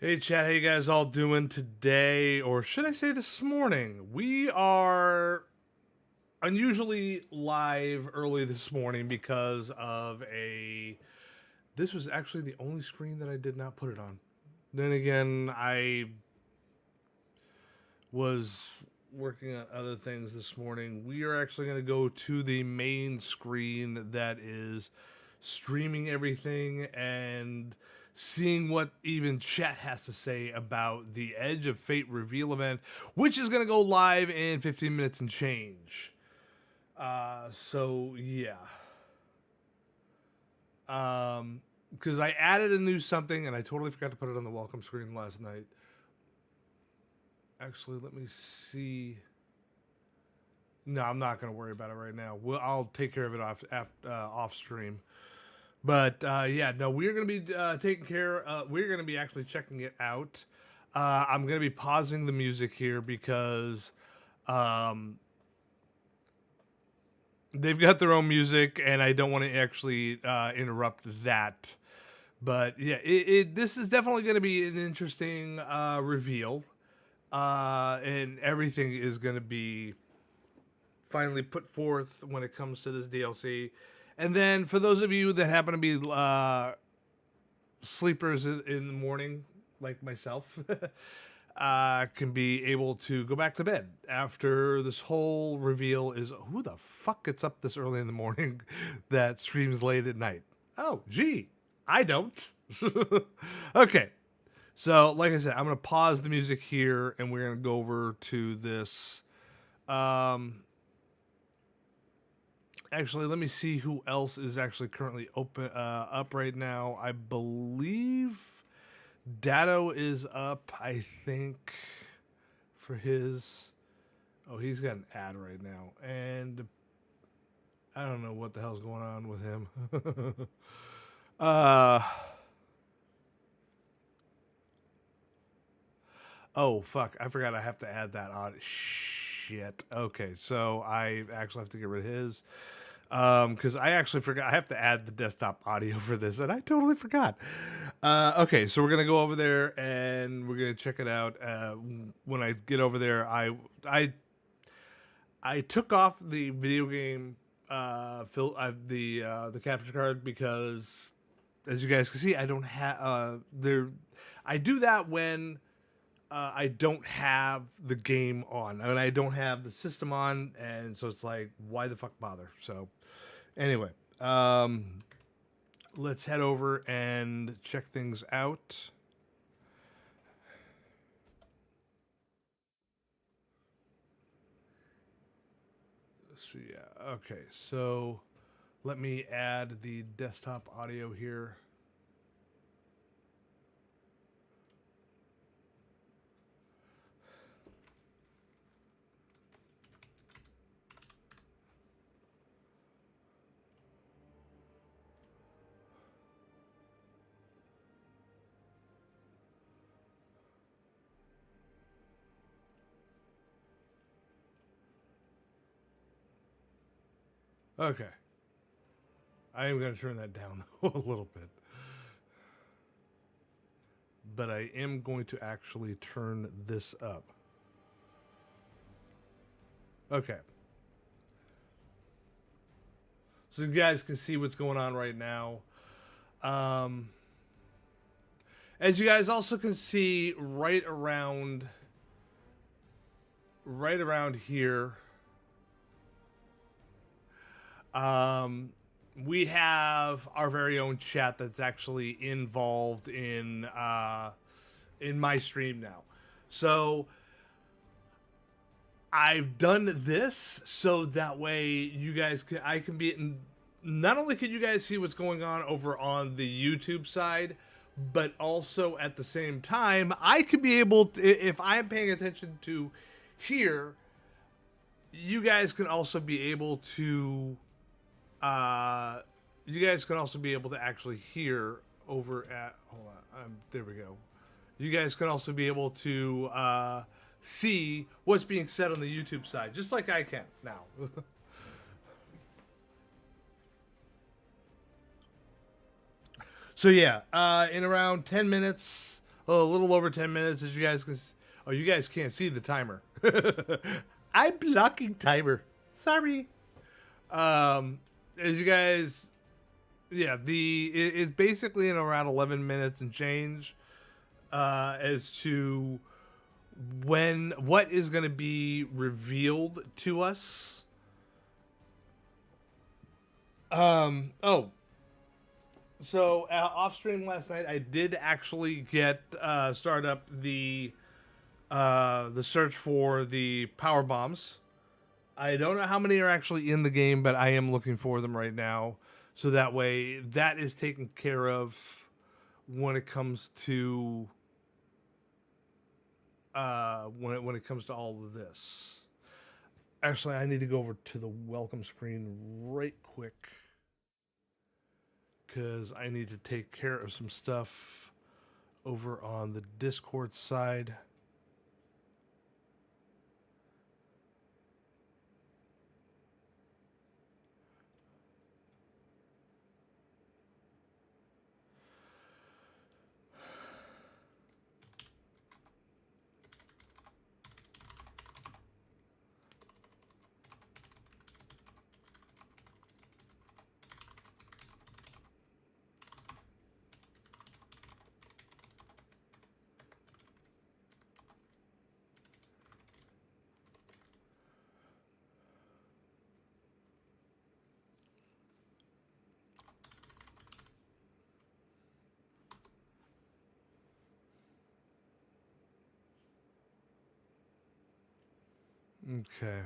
Hey chat, how you guys all doing today? Or should I say this morning? We are unusually live early this morning because of a... This was actually the only screen that I did not put it on. Then again, I was working on other things this morning. We are actually going to go to the main screen that is streaming everything and seeing what even chat has to say about the Edge of Fate reveal event, which is going to go live in 15 minutes and change. So yeah. Because I added a new something and I totally forgot to put it on the welcome screen last night. Actually, let me see. No, I'm not going to worry about it right now. I'll take care of it off stream. But yeah, no, we're going to be taking care. We're going to be actually checking it out. I'm going to be pausing the music here because they've got their own music, and I don't want to actually interrupt that. But yeah, this is definitely going to be an interesting reveal, and everything is going to be finally put forth when it comes to this DLC. And then for those of you that happen to be sleepers in the morning, like myself, can be able to go back to bed after this whole reveal is... Who the fuck gets up this early in the morning that streams late at night? Oh, gee, I don't. Okay. So, like I said, I'm going to pause the music here, and we're going to go over to this... Actually, let me see who else is actually currently up right now. I believe Datto is up, I think, for his... Oh, he's got an ad right now. And I don't know what the hell's going on with him. Oh, fuck. I forgot I have to add that on. Shit. Okay, so I actually have to get rid of his. Because I actually forgot. I have to add the desktop audio for this, and I totally forgot. Okay, so we're gonna go over there and we're gonna check it out. When I get over there, I took off the video game the capture card because, as you guys can see, I don't have there. I do that when I don't have the game on, and I don't have the system on, and so it's like, why the fuck bother? So, anyway, let's head over and check things out. Let's see, yeah, okay, so let me add the desktop audio here. Okay. I am going to turn that down a little bit. But I am going to actually turn this up. Okay. So you guys can see what's going on right now. As you guys also can see right around here, we have our very own chat that's actually involved in my stream now. So I've done this so that way you guys can... I can be in... Not only can you guys see what's going on over on the YouTube side, but also at the same time, I could be able to, if I'm paying attention to here, you guys can also be able to actually hear over at... Hold on, there we go. You guys can also be able to see what's being said on the YouTube side, just like I can now. So yeah, in around 10 minutes, a little over 10 minutes, as you guys can. Oh, you guys can't see the timer. I'm blocking timer. Sorry. As you guys, yeah, it's basically in around 11 minutes and change, as to what is going to be revealed to us. Oh, so off stream last night, I did actually get start up the search for the power bombs. I don't know how many are actually in the game, but I am looking for them right now. So that way, that is taken care of when it comes to when it comes to all of this. Actually, I need to go over to the welcome screen right quick because I need to take care of some stuff over on the Discord side. Okay.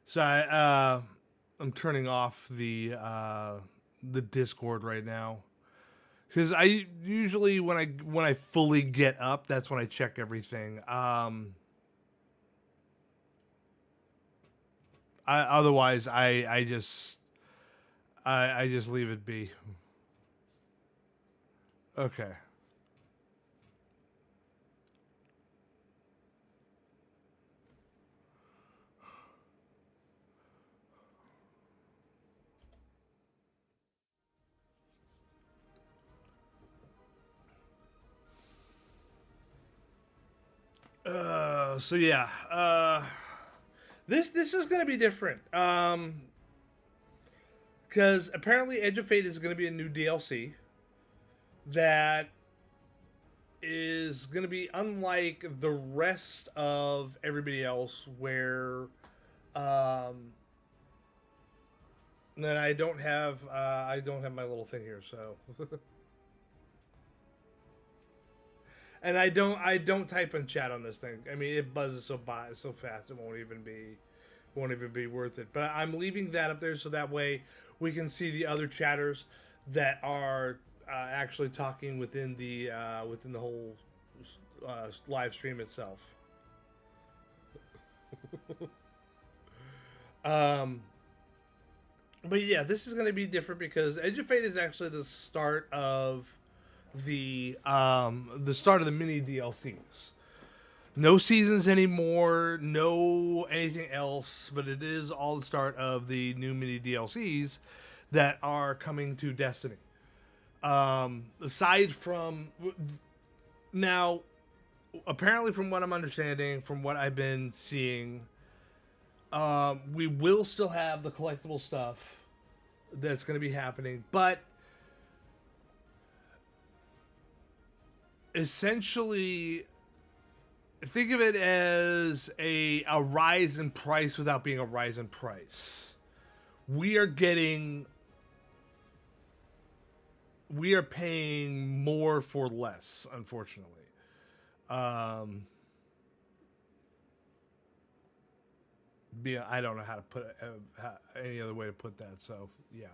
So I'm turning off the Discord right now because I usually when I fully get up, that's when I check everything. Otherwise, I just leave it be. Okay. So yeah. This is gonna be different. Because apparently Edge of Fate is gonna be a new DLC that is going to be unlike the rest of everybody else, where then I don't have my little thing here, so and I don't type in chat on this thing. I mean, it buzzes so fast it won't even be worth it. But I'm leaving that up there so that way we can see the other chatters that are actually talking within the whole live stream itself. But yeah, this is going to be different because Edge of Fate is actually the start of the mini DLCs. No seasons anymore, no anything else, but it is all the start of the new mini DLCs that are coming to Destiny. Aside from now, apparently from what I'm understanding, from what I've been seeing, we will still have the collectible stuff that's going to be happening, but essentially think of it as a rise in price without being a rise in price. We are paying more for less, unfortunately. I don't know how to put any other way to put that. So yeah.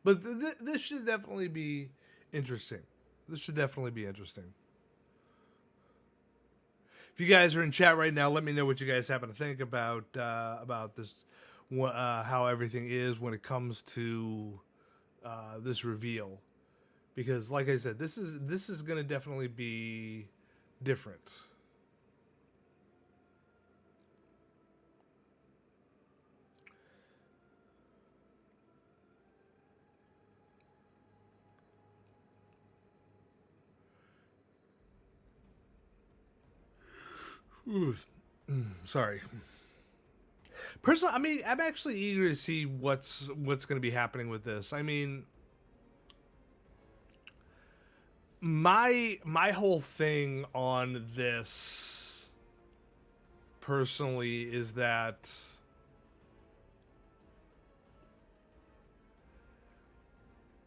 But this should definitely be interesting. This should definitely be interesting. If you guys are in chat right now, let me know what you guys happen to think about this, how everything is when it comes to this reveal. Because, like I said, this is going to definitely be different. Oof. Sorry. Personally, I mean, I'm actually eager to see what's going to be happening with this. I mean, my whole thing on this personally is that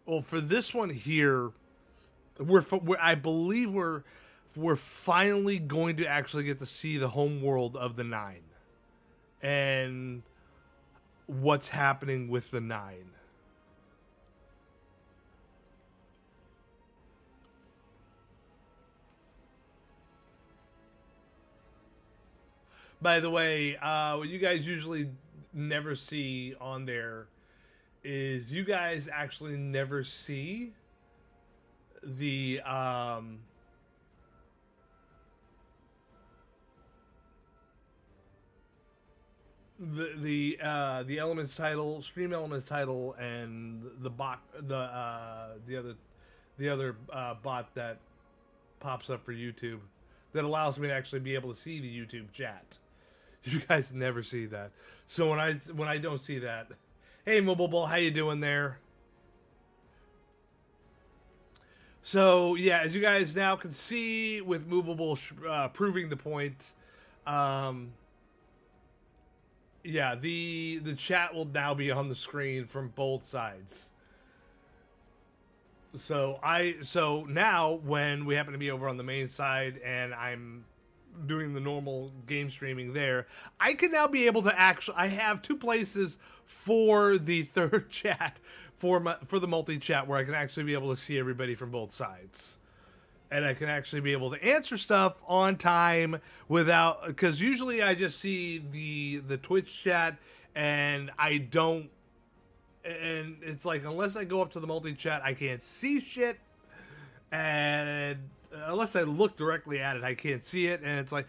well, for this one here, I believe we're finally going to actually get to see the home world of the Nine and what's happening with the Nine. By the way, what you guys usually never see on there is you guys actually never see the the elements title, stream elements title, and the bot the other bot that pops up for YouTube that allows me to actually be able to see the YouTube chat. You guys never see that. So when I don't see that, hey Mobile Bull, how you doing there? So yeah, as you guys now can see with Movable proving the point, yeah, the chat will now be on the screen from both sides. So now when we happen to be over on the main side and I'm doing the normal game streaming there, I can now be able to actually, I have two places for the third chat for the multi chat where I can actually be able to see everybody from both sides. And I can actually be able to answer stuff on time without, because usually I just see the Twitch chat and I don't, and it's like unless I go up to the multi chat I can't see shit, and unless I look directly at it I can't see it. And it's like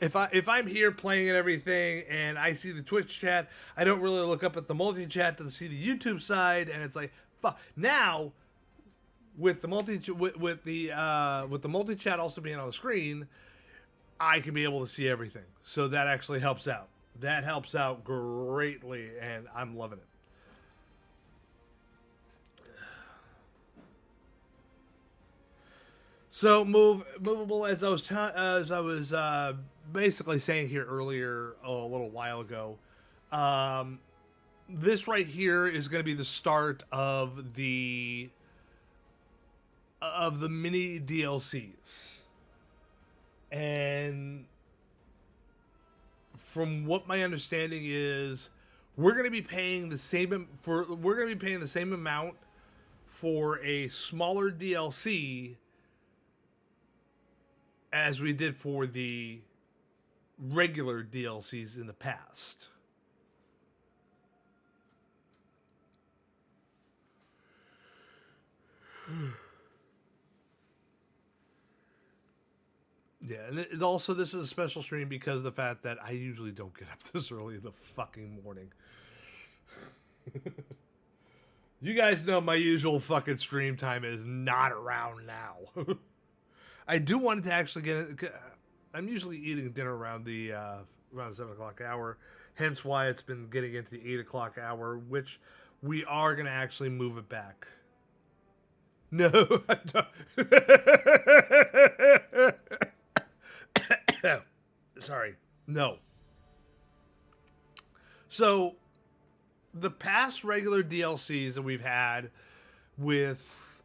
if I'm here playing and everything and I see the Twitch chat, I don't really look up at the multi chat to see the YouTube side, and it's like fuck. Now with the multi with the multi chat also being on the screen, I can be able to see everything. So that actually helps out. That helps out greatly, and I'm loving it. So movable, as I was basically saying here earlier a little while ago, this right here is going to be the start of the mini DLCs, and from what my understanding is, we're going to be paying the same amount for a smaller DLC as we did for the regular DLCs in the past. Yeah, and it also, this is a special stream because of the fact that I usually don't get up this early in the fucking morning. You guys know my usual fucking stream time is not around now. I do want to actually get it. I'm usually eating dinner around the 7 o'clock hour, hence why it's been getting into the 8 o'clock hour, which we are going to actually move it back. No, I don't. Sorry. No. So, the past regular DLCs that we've had with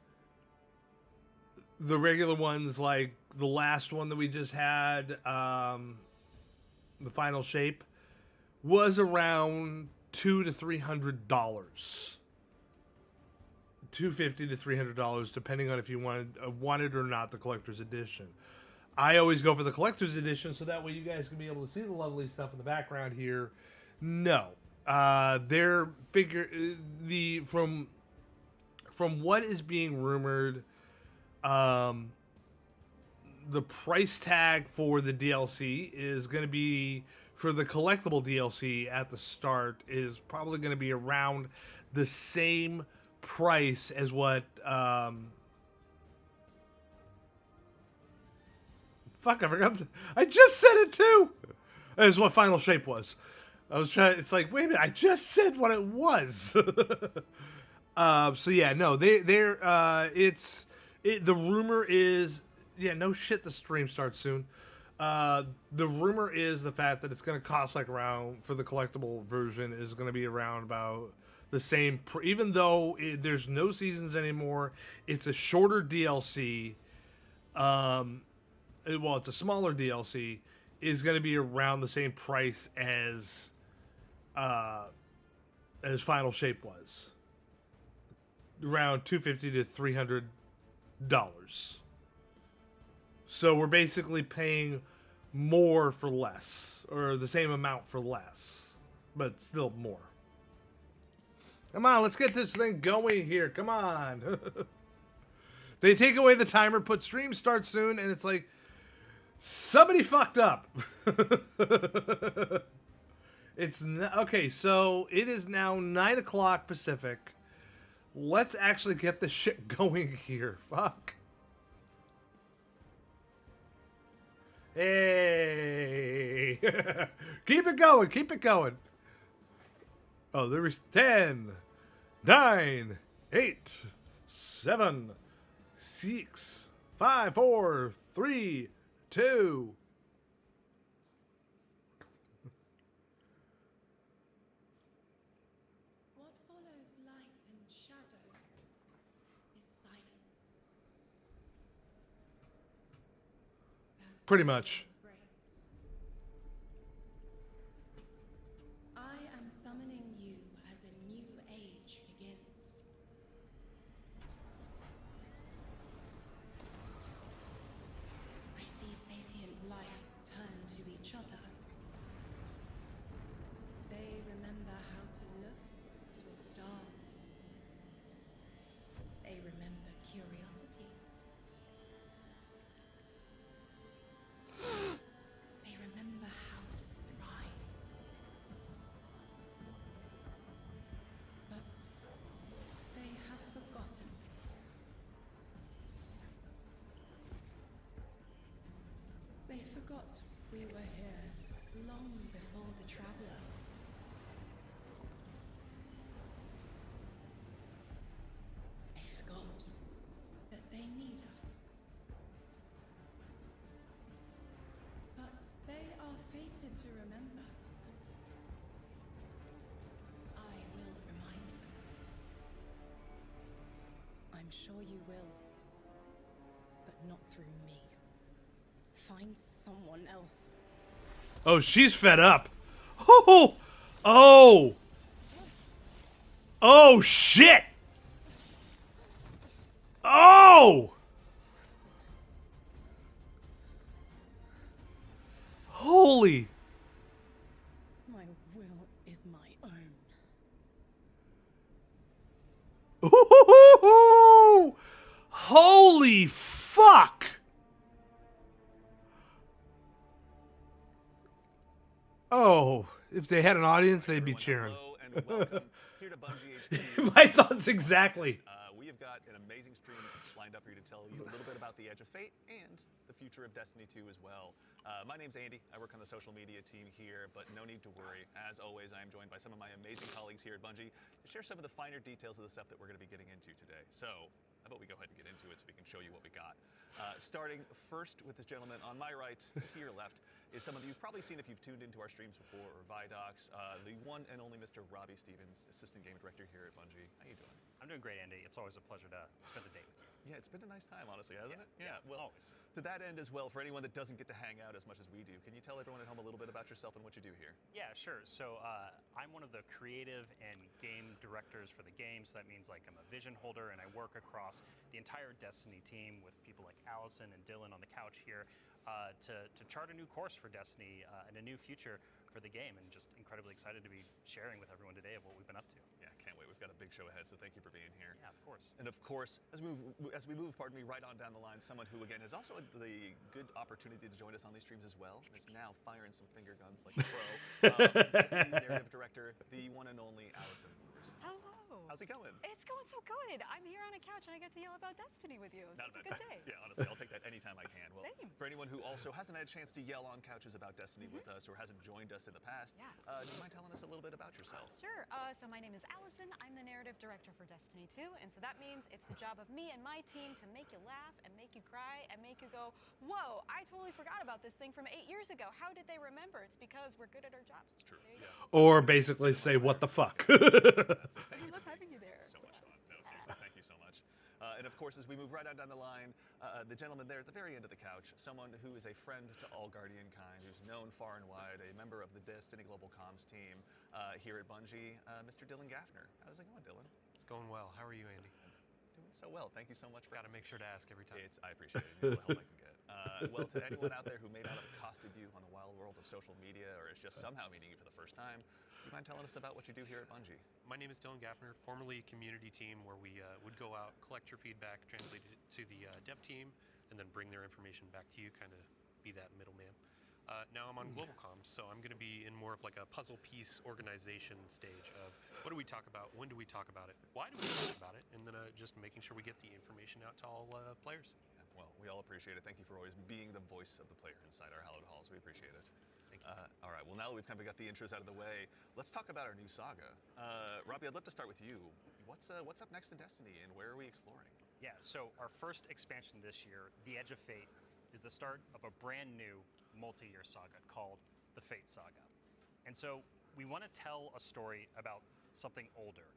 the regular ones, like the last one that we just had, the Final Shape, was around $200 to $300. $250 to $300, depending on if you wanted or not the collector's edition. I always go for the collector's edition, so that way you guys can be able to see the lovely stuff in the background here. No, their figure from what is being rumored, the price tag for the DLC is going to be, for the collectible DLC at the start, is probably going to be around the same price as what Fuck, I forgot. I just said it too. Is what Final Shape was. I was trying. It's like, wait a minute. I just said what it was. So yeah, no, the rumor is, yeah, no shit. The stream starts soon. The rumor is the fact that it's going to cost like around, for the collectible version, is going to be around about the same. Even though there's no seasons anymore, it's a shorter DLC. Well, it's a smaller DLC. Is going to be around the same price as Final Shape was. Around $250 to $300. So we're basically paying more for less, or the same amount for less, but still more. Come on, let's get this thing going here. Come on. They take away the timer, put stream start soon, and it's like, somebody fucked up. Okay, so it is now 9 o'clock Pacific. Let's actually get this shit going here. Fuck. Hey. Keep it going. Keep it going. Oh, there is 10, 9, 8, 7, 6, 5, 4, 3, 2. What follows light and shadow is silence. That's Pretty much. I am summoning you as a new age begins. I see sapient life turn to each other. They remember how to look to the stars. They remember curiosity. They remember how to thrive. But they have forgotten. They forgot we were here long before the traveler. They forgot that they need us. But they are fated to remember. I will remind them. I'm sure you will. But not through me. Find someone else. Oh, she's fed up. Oh, oh, oh, shit. Oh, holy. My will is my own. Ooh, holy fuck. Oh, if they had an audience, they'd be cheering. Hello and welcome here to Bungie HQ. My thoughts exactly. We have got an amazing stream lined up for you to tell you a little bit about the Edge of Fate and the future of Destiny 2 as well. My name's Andy. I work on the social media team here, but no need to worry. As always, I am joined by some of my amazing colleagues here at Bungie to share some of the finer details of the stuff that we're going to be getting into today. So, how about we go ahead and get into it so we can show you what we got. Starting first with this gentleman on my right to your left is someone that you've probably seen if you've tuned into our streams before, or Vidocs, the one and only Mr. Robbie Stevens, Assistant Game Director here at Bungie. How you doing? I'm doing great, Andy. It's always a pleasure to spend the day with you. Yeah, it's been a nice time, honestly, hasn't it? Yeah, Well, always. to that end as well, for anyone that doesn't get to hang out as much as we do, can you tell everyone at home a little bit about yourself and what you do here? Yeah, sure. So I'm one of the creative and game directors for the game. So that means like I'm a vision holder, and I work across the entire Destiny team with people like Allison and Dylan on the couch here to chart a new course for Destiny and a new future for the game. And just incredibly excited to be sharing with everyone today of what we've been up to. Yeah, can't wait. We've got a big show ahead, so thank you for being here. Yeah, of course. And of course, as we move, right on down the line, someone who again is also the good opportunity to join us on these streams as well, and is now firing some finger guns like a pro. Destiny's narrative director, the one and only Allison. Hello. How's it going? It's going so good. I'm here on a couch and I get to yell about Destiny with you. So Not it's a bad. good day. Yeah, honestly, I'll take that anytime I can. Well, Same. for anyone who also hasn't had a chance to yell on couches about Destiny with us or hasn't joined us in the past. Yeah. Do you mind telling us a little bit about yourself? Sure. So my name is Allison. I'm the narrative director for Destiny 2, and so that means it's the job of me and my team to make you laugh and make you cry and make you go, whoa, I totally forgot about this thing from 8 years ago. How did they remember? It's because we're good at our jobs. It's true. There you go. Or basically say, what the fuck? So thank I you. love having you there. So much fun. No, seriously, thank you so much. And of course, as we move right on down the line, the gentleman there at the very end of the couch, someone who is a friend to all Guardian kind, who's known far and wide, a member of the Destiny Global Comms team here at Bungie, Mr. Dylan Gaffner. How's it going, Dylan? It's going well. How are you, Andy? Doing so well. Thank you so much for Got to make sure to ask every time. I appreciate it. All the help I can get. Well, to anyone out there who may not have accosted you on the wild world of social media or is just somehow meeting you for the first time, do you mind telling us about what you do here at Bungie? My name is Dylan Gaffner, formerly community team, where we would go out, collect your feedback, translate it to the dev team, and then bring their information back to you, kind of be that middleman. Now I'm on Global Comms, so I'm going to be in more of like a puzzle piece organization stage of what do we talk about, when do we talk about it, why do we talk about it, and then just making sure we get the information out to all players. Well, we all appreciate it. Thank you for always being the voice of the player inside our hallowed halls. We appreciate it. Thank you. All right, well, now that we've kind of got the intros out of the way, let's talk about our new saga. Robbie, I'd love to start with you. What's up next in Destiny, and where are we exploring? Yeah, so our first expansion this year, The Edge of Fate, is the start of a brand new multi-year saga called the Fate Saga. And so we want to tell a story about something older,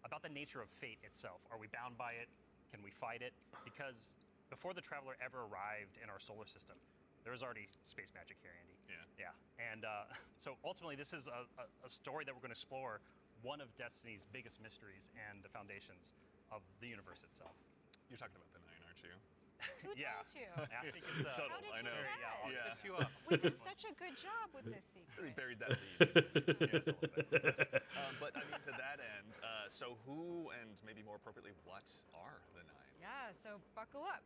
about the nature of fate itself. Are we bound by it? Can we fight it? Because before the Traveler ever arrived in our solar system, there was already space magic here, Andy. Yeah. And so ultimately, this is a story that we're going to explore one of Destiny's biggest mysteries and the foundations of the universe itself. You're talking about the Nine, aren't you? Who Yeah. told you? I think it's Subtle, How did I you know. know? Yeah, I'll Yeah. set you up. We did such a good job with this Really secret. buried that lead. But I mean, to that end, so who and maybe more appropriately, what are the Nine? Yeah, so buckle up.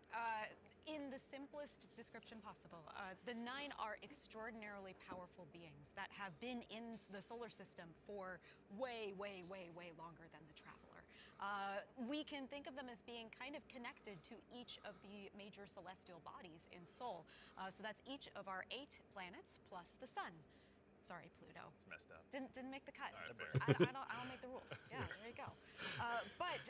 In the simplest description possible, the Nine are extraordinarily powerful beings that have been in the solar system for way, way, way, way longer than the Traveler. We can think of them as being kind of connected to each of the major celestial bodies in Sol. So that's each of our 8 planets plus the Sun. Sorry, Pluto. It's messed up. Didn't make the cut. All right, fair. I don't make the rules. Yeah, there you go. But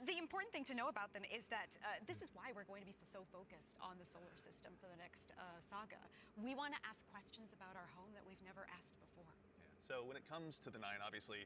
the important thing to know about them is that this is why we're going to be so focused on the solar system for the next saga. We want to ask questions about our home that we've never asked before. So when it comes to the Nine, obviously,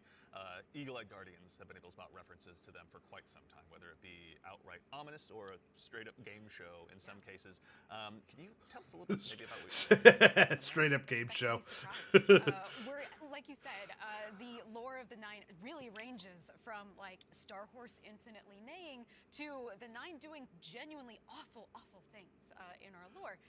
Eagle-Eyed Guardians have been able to spot references to them for quite some time, whether it be outright ominous or a straight-up game show in some cases. Can you tell us a little bit maybe about what Straight up game show. We're, like you said, the lore of the Nine really ranges from like Star Horse infinitely neighing to the Nine doing genuinely awful, awful things in our lore.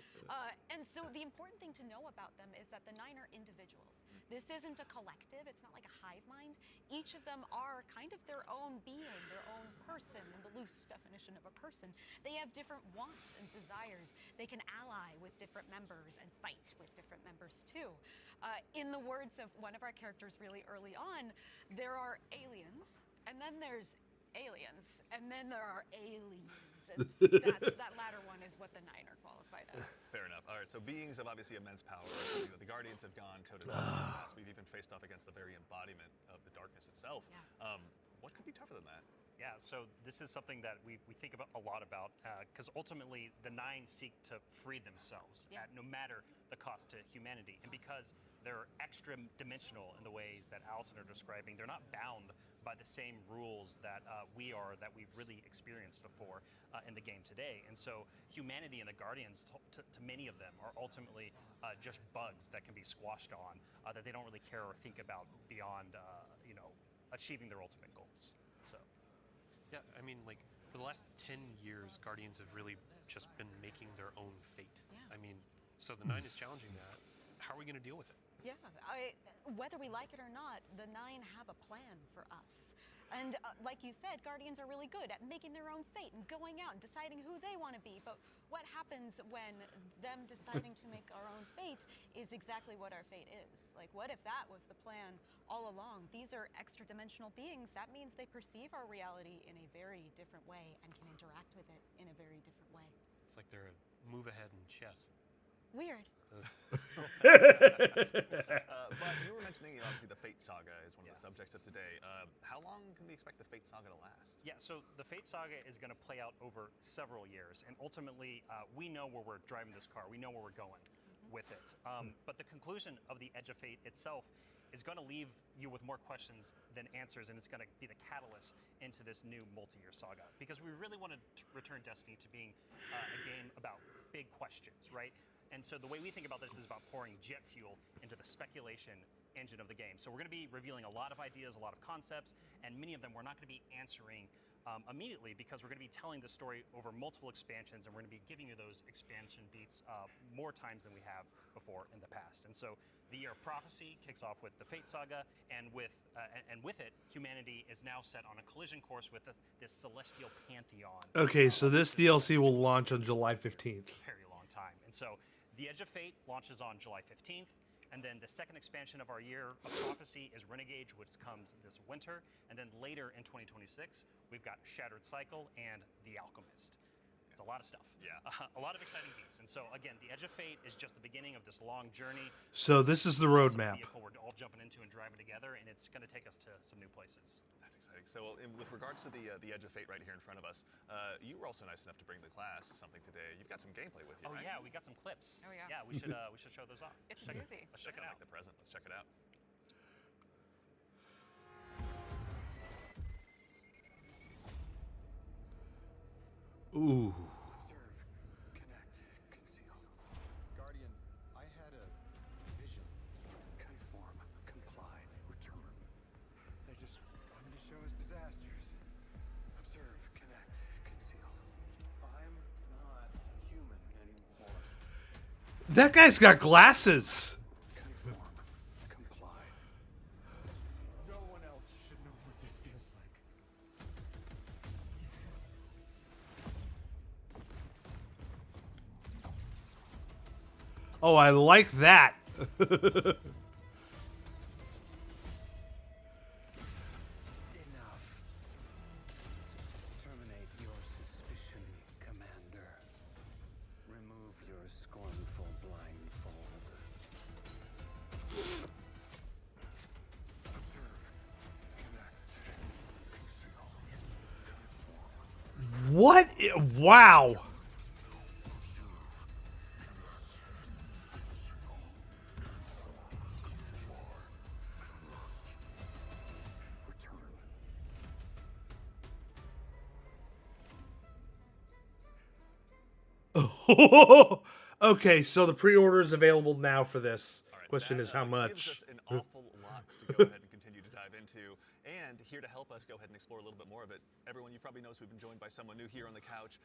And so the important thing to know about them is that the Nine are individuals. This isn't a collective. It's not like a hive mind. Each of them are kind of their own being, their own person, in the loose definition of a person. They have different wants and desires. They can ally with different members and fight with different members too. In the words of one of our characters really early on, there are aliens, and then there's aliens, and then there are aliens. And that latter one is what the Nine are qualified as. Fair enough. All right, so beings of obviously immense power. You know, the Guardians have gone toe-to-toe with the past. We've even faced off against the very embodiment of the darkness itself. Yeah. What could be tougher than that? Yeah, so this is something that we think about a lot about because ultimately the Nine seek to free themselves at no matter the cost to humanity. And because they're extra dimensional in the ways that Allison are describing, they're not bound by the same rules that we are, that we've really experienced before in the game today. And so humanity and the Guardians, to many of them, are ultimately just bugs that can be squashed on, that they don't really care or think about beyond, achieving their ultimate goals. So. Yeah, I mean, like, for the last 10 years, Guardians have really just been making their own fate. Yeah. I mean, so the Nine is challenging that. How are we going to deal with it? Yeah, whether we like it or not, the Nine have a plan for us. And like you said, Guardians are really good at making their own fate and going out and deciding who they want to be. But what happens when them deciding to make our own fate is exactly what our fate is? Like, what if that was the plan all along? These are extra-dimensional beings. That means they perceive our reality in a very different way and can interact with it in a very different way. So like they're a move ahead in chess. Weird. But you were mentioning, obviously, the Fate Saga is one of the subjects of today. How long can we expect the Fate Saga to last? Yeah, so the Fate Saga is going to play out over several years, and ultimately, we know where we're driving this car. We know where we're going with it. But the conclusion of the Edge of Fate itself is going to leave you with more questions than answers, and it's going to be the catalyst into this new multi-year saga. Because we really want to return Destiny to being a game about big questions, right? And so the way we think about this is about pouring jet fuel into the speculation engine of the game. So we're going to be revealing a lot of ideas, a lot of concepts, and many of them we're not going to be answering immediately, because we're going to be telling the story over multiple expansions, and we're going to be giving you those expansion beats more times than we have before in the past. And so the Year of Prophecy kicks off with the Fate Saga, and with it, humanity is now set on a collision course with this celestial pantheon. Okay, so this DLC will launch on July 15th. Very long time. And so the Edge of Fate launches on July 15th, and then the second expansion of our Year of Prophecy is Renegade, which comes this winter, and then later in 2026, we've got Shattered Cycle and The Alchemist. It's a lot of stuff. Yeah. A lot of exciting beats. And so, again, the Edge of Fate is just the beginning of this long journey. So this is the Awesome roadmap. vehicle we're all jumping into and driving together, and it's going to take us to some new places. That's exciting. So, with regards to the Edge of Fate right here in front of us, you were also nice enough to bring the class something today. You've got some gameplay with you, Oh right? yeah, we got some clips. Oh, yeah. Yeah, we should show those off. It's Check- juicy. Let's check it Kinda out. like the present. Let's check it out. Ooh. Observe, connect, conceal. Guardian, I had a vision. Conform, comply, return. They just wanted to show us disasters. Observe, connect, conceal. I'm not human anymore. That guy's got glasses. Conform, comply. No one else should know what this feels like. Oh, I like that. Enough. Terminate your suspicion, Commander. Remove your scornful blindfold. Observe, connect, conceal, What? Wow. return. Okay, so the pre-order is available now for this. All right, Question that, is how gives much? us an awful lot to go ahead and continue to dive into. And here to help us go ahead and explore a little bit more of it, everyone, you probably noticed we've been joined by someone new here on the couch.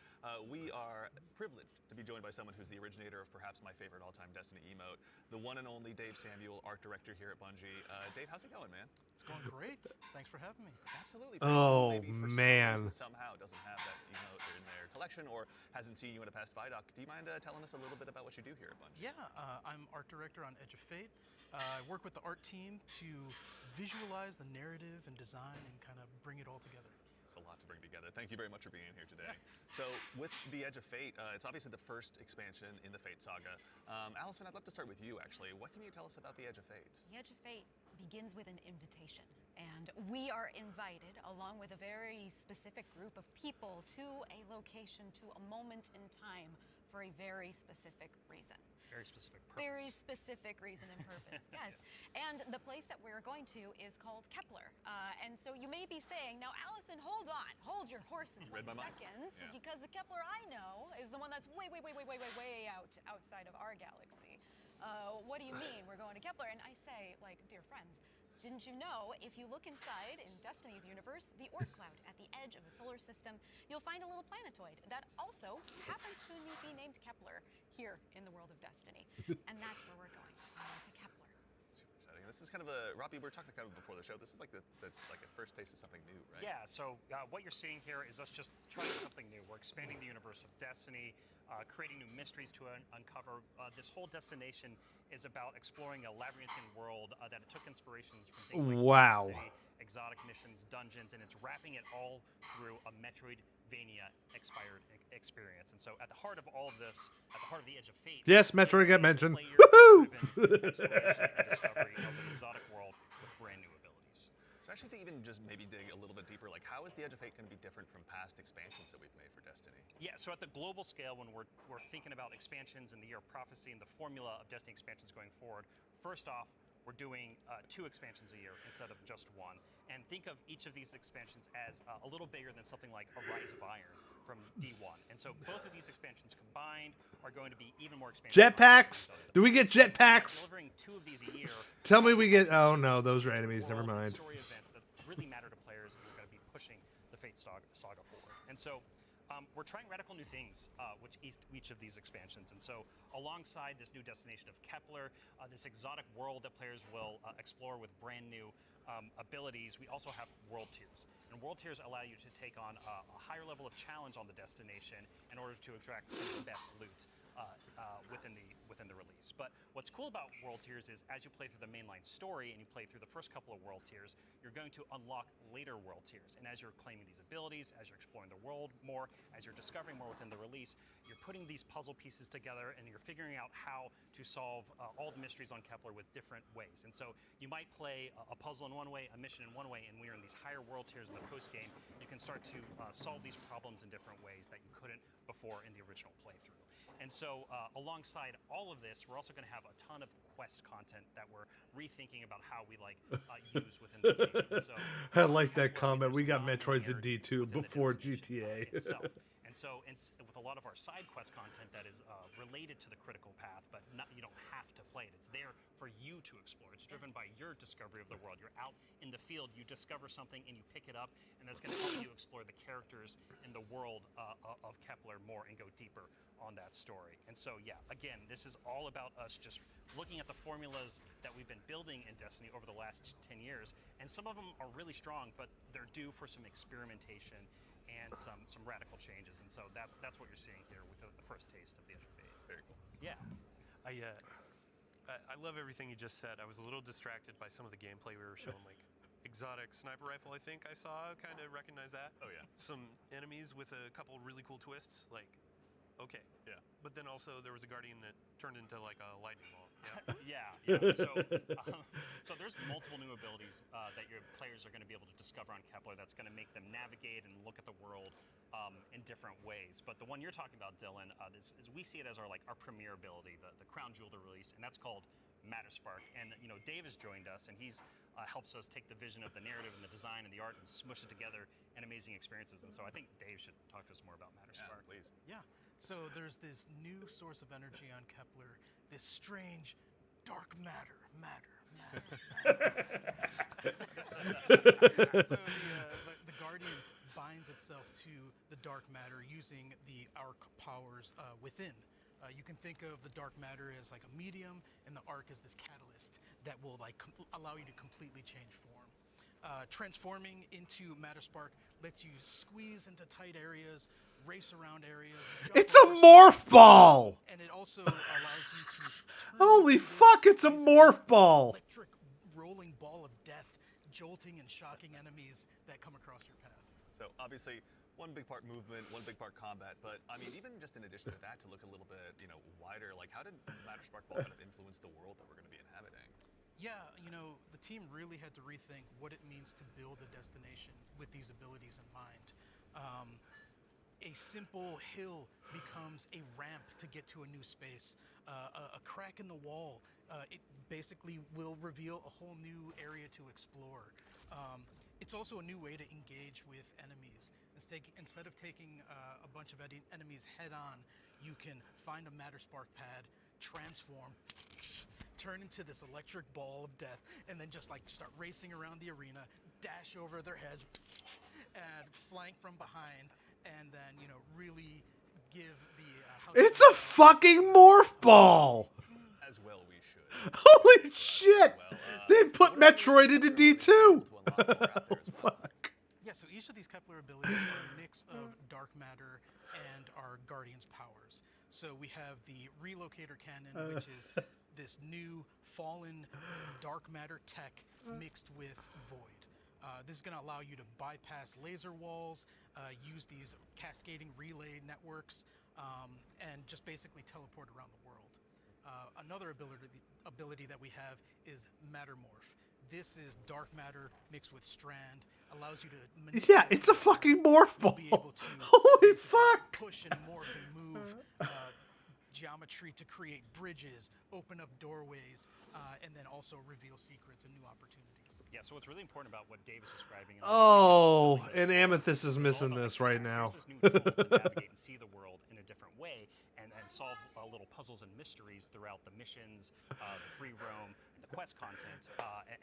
We are privileged to be joined by someone who's the originator of perhaps my favorite all-time Destiny emote, the one and only Dave Samuel, art director here at Bungie. Dave, how's it going, man? It's going great. Thanks for having me. Absolutely. Oh, Maybe for some man. reason somehow doesn't have that emote in their collection or hasn't seen you in a past Vidoc. Do you mind telling us a little bit about what you do here at Bungie? Yeah, I'm art director on Edge of Fate. I work with the art team to visualize the narrative and design and kind of bring it all together. It's a lot to bring together. Thank you very much for being here today. So, with the Edge of Fate, it's obviously the first expansion in the Fate saga. Allison, I'd love to start with you, actually. What can you tell us about the Edge of Fate? The Edge of Fate begins with an invitation, and we are invited, along with a very specific group of people, to a location, to a moment in time, for a very specific reason. Very specific purpose. Very specific reason and purpose, yes. And the place that we're going to is called Kepler. And so you may be saying, now Allison, hold on, hold your horses Read my 1 mind. second, Yeah. because the Kepler I know is the one that's way outside of our galaxy. What do you mean we're going to Kepler? And I say, like, dear friend, didn't you know if you look inside in Destiny's universe, the Oort cloud at the edge of the solar system, you'll find a little planetoid that also happens to be named Kepler here in the world of Destiny. And that's where we're going, to Kepler. Super exciting. This is kind of a Robbie. We were talking kind of before the show. This is like the like a first taste of something new, right? Yeah, so what you're seeing here is us just trying something new. We're expanding the universe of Destiny, creating new mysteries to uncover. This whole destination is about exploring a labyrinthine world that took inspirations from things like Wow. City, exotic missions, dungeons, and it's wrapping it all through a Metroidvania experience. And so at the heart of all of this, at the heart of the Edge of Fate, Yes, Metroid got mentioned. Woohoo! Exploration and discovery of an exotic world with brand new abilities. So actually, to even just maybe dig a little bit deeper, like how is the Edge of Fate going to be different from past expansions that we've made for Destiny? Yeah, so at the global scale, when we're thinking about expansions in the Year of Prophecy and the formula of Destiny expansions going forward, first off, we're doing 2 expansions a year instead of just 1. And think of each of these expansions as a little bigger than something like a Rise of Iron from D1. And so both of these expansions combined are going to be even more expansive. Jetpacks? Do we get jetpacks? Delivering 2 of these a year. Tell me we get. Oh no, those are enemies. Never world mind. Story events that really matter to players, and we're going to be pushing the Fate saga forward. And so we're trying radical new things which each of these expansions. And so alongside this new destination of Kepler, this exotic world that players will explore with brand new abilities, we also have world tiers. And world tiers allow you to take on a higher level of challenge on the destination in order to extract some of the best loot within the release. But what's cool about world tiers is as you play through the mainline story and you play through the first couple of world tiers, you're going to unlock later world tiers. And as you're claiming these abilities, as you're exploring the world more, as you're discovering more within the release, you're putting these puzzle pieces together and you're figuring out how to solve all the mysteries on Kepler with different ways. And so you might play a puzzle in one way, a mission in one way, and when you're in these higher world tiers in the post game, you can start to solve these problems in different ways that you couldn't before in the original playthrough. And so alongside all of this, we're also going to have a ton of quest content that we're rethinking about how we use within the game. So, I like that comment. We got Metroids in D2 before GTA. And so with a lot of our side quest content that is related to the critical path, but you don't have to play it. It's there for you to explore. It's driven by your discovery of the world. You're out in the field, you discover something, and you pick it up, and that's going to help you explore the characters in the world of Kepler more and go deeper on that story. And so, yeah, again, this is all about us just looking at the formulas that we've been building in Destiny over the last 10 years, and some of them are really strong, but they're due for some experimentation and some radical changes. And so that's what you're seeing here with the first taste of the Edge of Fate. Very cool. Yeah. I love everything you just said. I was a little distracted by some of the gameplay we were showing, like exotic sniper rifle. I think I saw, kind of recognize that. Oh yeah. Some enemies with a couple really cool twists, like. Okay. Yeah. But then also there was a guardian that turned into like a lightning ball. Yeah. So there's multiple new abilities that your players are going to be able to discover on Kepler that's going to make them navigate and look at the world in different ways. But the one you're talking about, Dylan, is we see it as our premier ability, the crown jewel to release, and that's called Matterspark. And Dave has joined us, and he's helps us take the vision of the narrative and the design and the art and smush it together in amazing experiences. And so I think Dave should talk to us more about Matterspark. Yeah, please. Yeah. So there's this new source of energy on Kepler, this strange dark matter. So the Guardian binds itself to the dark matter using the arc powers within. You can think of the dark matter as like a medium, and the arc as this catalyst that will allow you to completely change form. Transforming into Matterspark lets you squeeze into tight areas, race around areas. It's a morph ball! And it also allows you to Holy fuck, it's a morph ball! electric rolling ball of death, jolting and shocking enemies that come across your path. So obviously, one big part movement, one big part combat, but I mean, even just in addition to that, to look a little bit, wider, like how did Matterspark Ball kind of influence the world that we're going to be inhabiting? Yeah, the team really had to rethink what it means to build a destination with these abilities in mind. A simple hill becomes a ramp to get to a new space. A crack in the wall, it basically will reveal a whole new area to explore. It's also a new way to engage with enemies. Instead of taking a bunch of enemies head on, you can find a Matterspark pad, transform, turn into this electric ball of death, and then just start racing around the arena, dash over their heads, and flank from behind, and then really give the It's a fucking morph ball! As well we should. Holy shit! Well, They put Metroid into D2! Fuck. Yeah, so each of these Kepler abilities are a mix of dark matter and our Guardian's powers. So we have the Relocator Cannon, which is this new fallen dark matter tech mixed with void. This is going to allow you to bypass laser walls, use these cascading relay networks, and just basically teleport around the world. Another ability that we have is Mattermorph. This is dark matter mixed with Strand, allows you to manipulate. Yeah, it's a fucking morph You'll ball. be able to Holy basically fuck! push and morph and move geometry to create bridges, open up doorways, and then also reveal secrets and new opportunities. Yeah, so what's really important about what Dave is describing. Oh, and Amethyst is missing this right now. Here's this new tool to navigate and see the world in a different way, and solve little puzzles and mysteries throughout the missions, the free roam, the quest content,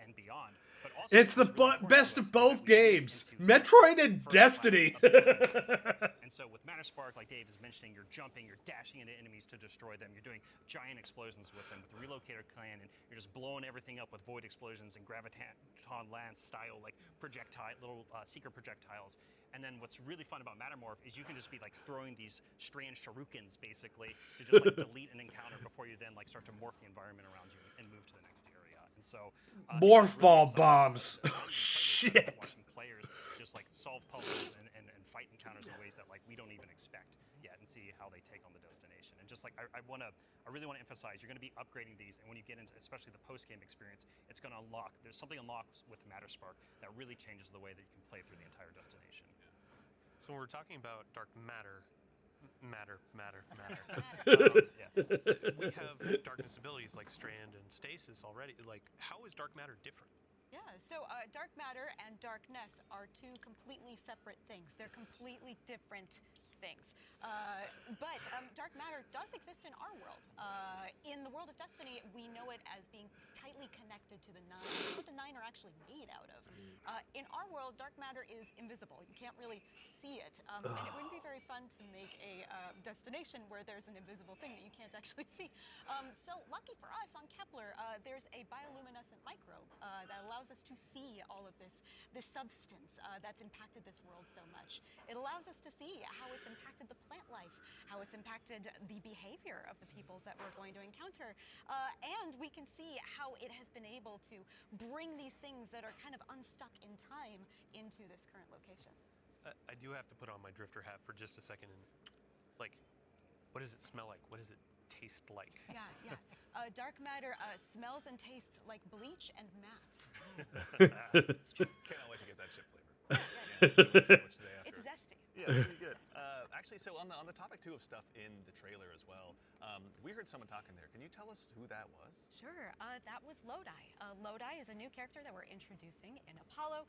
and beyond. But also, It's the what's really important best to us of is both that we move games, into Metroid the and first Destiny. class of the game. And so with Matterspark, like Dave is mentioning, you're jumping, you're dashing into enemies to destroy them, you're doing giant explosions with them. With the Relocator Cannon, you're just blowing everything up with void explosions and graviton lance style, like little secret projectiles. And then what's really fun about Mattermorph is you can just be like throwing these strange shurikens basically to just like delete an encounter before you then like start to morph the environment around you and move to the next area. And so Morph it's ball really bombs. exciting. Shit. Watching players just like solve puzzles and fight encounters in ways that like we don't even expect yet, and see how they take on the destination. And just like I really want to emphasize, you're going to be upgrading these, and when you get into especially the post-game experience, it's going to unlock. There's something unlocked with Matterspark that really changes the way that you can play through the entire destination. So when we're talking about dark matter, Yes. we have darkness abilities like Strand and Stasis already. Like, how is dark matter different? Yeah, so dark matter and darkness are two completely separate things. They're completely different things. But dark matter does exist in our world. In the world of Destiny, we know it as being tightly connected to the Nine. That's what the Nine are actually made out of. In our world, dark matter is invisible. You can't really see it. And it wouldn't be very fun to make a destination where there's an invisible thing that you can't actually see. So lucky for us on Kepler, there's a bioluminescent microbe that allows us to see all of this substance that's impacted this world so much. It allows us to see how it's impacted the plant life, how it's impacted the behavior of the peoples that we're going to encounter. And we can see how it has been able to bring these things that are kind of unstuck in time into this current location. I do have to put on my drifter hat for just a second and, like, what does it smell like? What does it taste like? Yeah. Dark matter smells and tastes like bleach and math. It's true. Cannot wait to get that chip flavor. So much today after. It's zesty. Yeah, pretty good. Actually, so on the topic too of stuff in the trailer as well, we heard someone talking there. Can you tell us who that was? Sure, that was Lodi. Lodi is a new character that we're introducing in Apollo.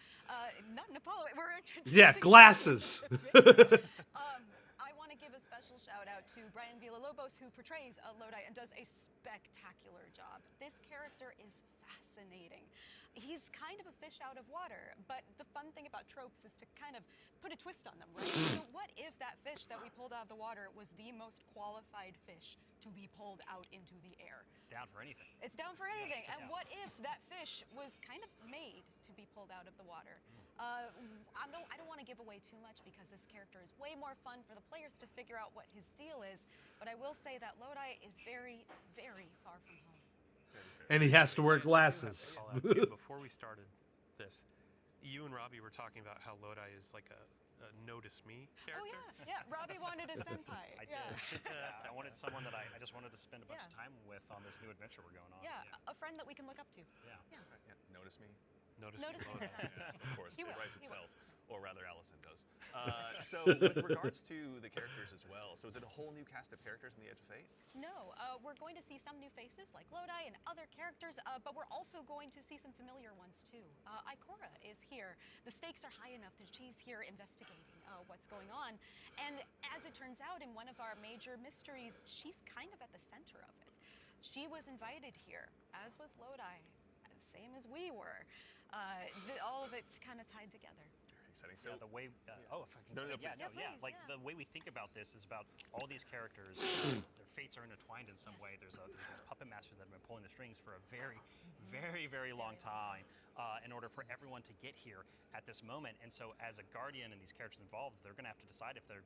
Not in Apollo, we're introducing. Yeah, glasses. I want to give a special shout out to Brian Villalobos, who portrays Lodi and does a spectacular job. This character is fascinating. He's kind of a fish out of water, but the fun thing about tropes is to kind of put a twist on them, right? So what if that fish that we pulled out of the water was the most qualified fish to be pulled out into the air? Down for anything. It's down for anything. And Yeah. what if that fish was kind of made to be pulled out of the water? I don't want to give away too much because this character is way more fun for the players to figure out what his deal is, but I will say that Lodi is very, very far from home. And he has to wear glasses. Call out too, before we started this, you and Robbie were talking about how Lodi is like a notice me character. Oh yeah. Robbie wanted a senpai. I did. Yeah, I wanted someone that I just wanted to spend a bunch of time with on this new adventure we're going on. Yeah, a friend that we can look up to. Yeah. Yeah, notice me. Notice Notice me. me. Lodi. Yeah, of course, He it will, writes he will. itself, or rather, Allison does. So, with regards to the characters as well, so is it a whole new cast of characters in the Edge of Fate? No, we're going to see some new faces like Lodi and other characters, but we're also going to see some familiar ones too. Ikora is here. The stakes are high enough that she's here investigating what's going on. And as it turns out, in one of our major mysteries, she's kind of at the center of it. She was invited here, as was Lodi, same as we were. All of it's kind of tied together. Exciting. So, The way, if I can, No, no, yeah, please. no, yeah. Please, Like yeah. the way we think about this is about all these characters. Their fates are intertwined in some way. There's these puppet masters that have been pulling the strings for a very, very, very long time in order for everyone to get here at this moment. And so, as a guardian and these characters involved, they're going to have to decide if they're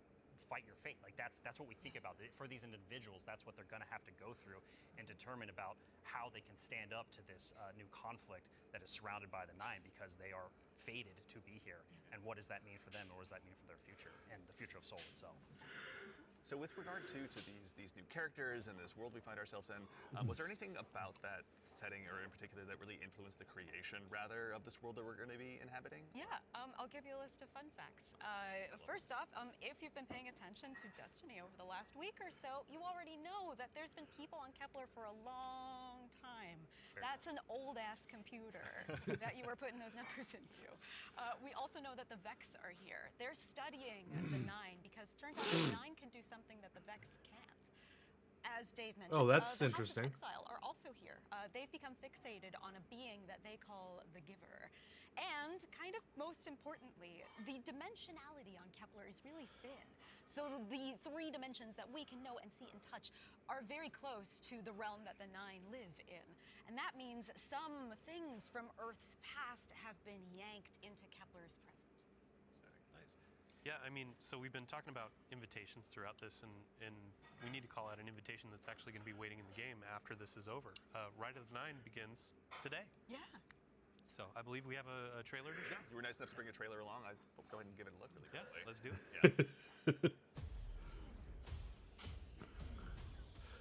fight your fate. Like that's what we think about. For these individuals, that's what they're going to have to go through and determine about how they can stand up to this new conflict that is surrounded by the Nine, because they are fated to be here. And what does that mean for them, or what does that mean for their future and the future of Seoul itself? So with regard to these new characters and this world we find ourselves in, was there anything about that setting, or in particular, that really influenced the creation, rather, of this world that we're going to be inhabiting? Yeah, I'll give you a list of fun facts. First off, if you've been paying attention to Destiny over the last week or so, you already know that there's been people on Kepler for a long time. That's an old-ass computer that you were putting those numbers into. We also know that the Vex are here. They're studying the Nine, because it turns out the Nine can do something that the Vex can't. As Dave mentioned, Oh, that's the interesting. House of Exile are also here. They've become fixated on a being that they call the Giver. And kind of most importantly, the dimensionality on Kepler is really thin. So the 3 dimensions that we can know and see and touch are very close to the realm that the Nine live in. And that means some things from Earth's past have been yanked into Kepler's present. Yeah, I mean, so we've been talking about invitations throughout this, and we need to call out an invitation that's actually going to be waiting in the game after this is over. Ride of the Nine begins today. Yeah. So I believe we have a trailer to show. You were nice enough to bring a trailer along. I'll go ahead and give it a look really quickly. Yeah, let's do it. Yeah.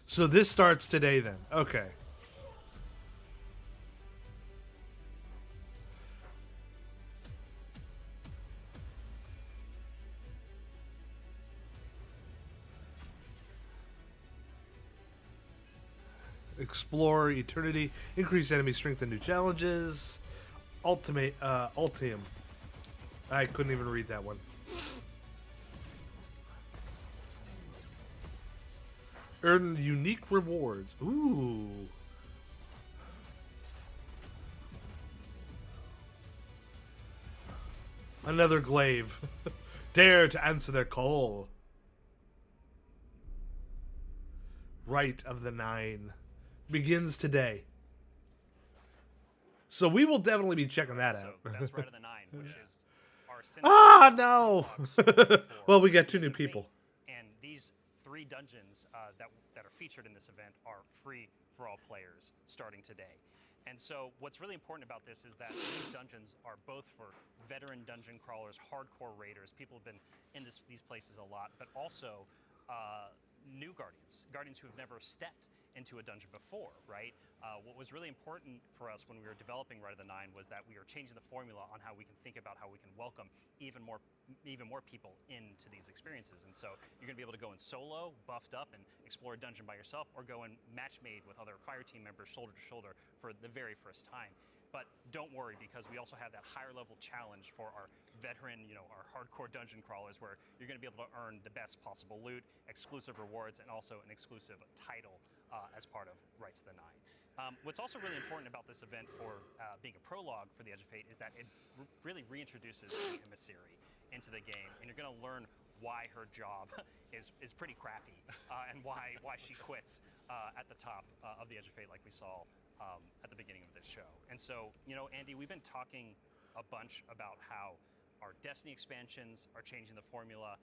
So this starts today then. Okay. Explore Eternity, increase enemy strength and new challenges. Ultium. I couldn't even read that one. Earn unique rewards. Ooh. Another glaive. Dare to answer their call. Rite of the Nine begins today. So we will definitely be checking that So out. that's Rite of the Nine, which is our Ah, no! Well, we got 2 new Fate. people. And these 3 dungeons that are featured in this event are free for all players starting today. And so what's really important about this is that these dungeons are both for veteran dungeon crawlers, hardcore raiders, people who've been in these places a lot, but also new guardians who have never stepped into a dungeon before, right? What was really important for us when we were developing Rite of the Nine was that we are changing the formula on how we can think about how we can welcome even more people into these experiences. And so you're gonna be able to go in solo, buffed up, and explore a dungeon by yourself, or go in match made with other fire team members shoulder to shoulder for the very first time. But don't worry, because we also have that higher level challenge for our veteran, our hardcore dungeon crawlers, where you're going to be able to earn the best possible loot, exclusive rewards, and also an exclusive title as part of Rites of the Nine. What's also really important about this event for being a prologue for the Edge of Fate is that it really reintroduces the emissary into the game, and you're going to learn why her job is pretty crappy and why she quits at the top of the Edge of Fate, like we saw at the beginning of this show. And so, Andy, we've been talking a bunch about how our Destiny expansions are changing the formula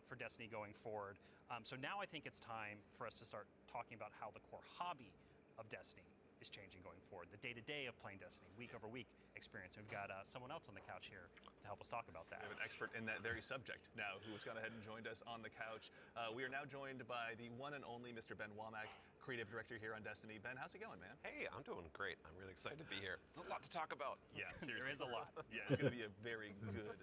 for Destiny going forward. So now I think it's time for us to start talking about how the core hobby of Destiny is changing going forward. The day-to-day of playing Destiny, week over week experience. And we've got someone else on the couch here to help us talk about that. We have an expert in that very subject now who has gone ahead and joined us on the couch. We are now joined by the one and only Mr. Ben Womack, creative director here on Destiny. Ben, how's it going, man? Hey, I'm doing great. I'm really excited to be here. There's a lot to talk about. Yeah, seriously. There is a lot. Yeah, it's going to be a very good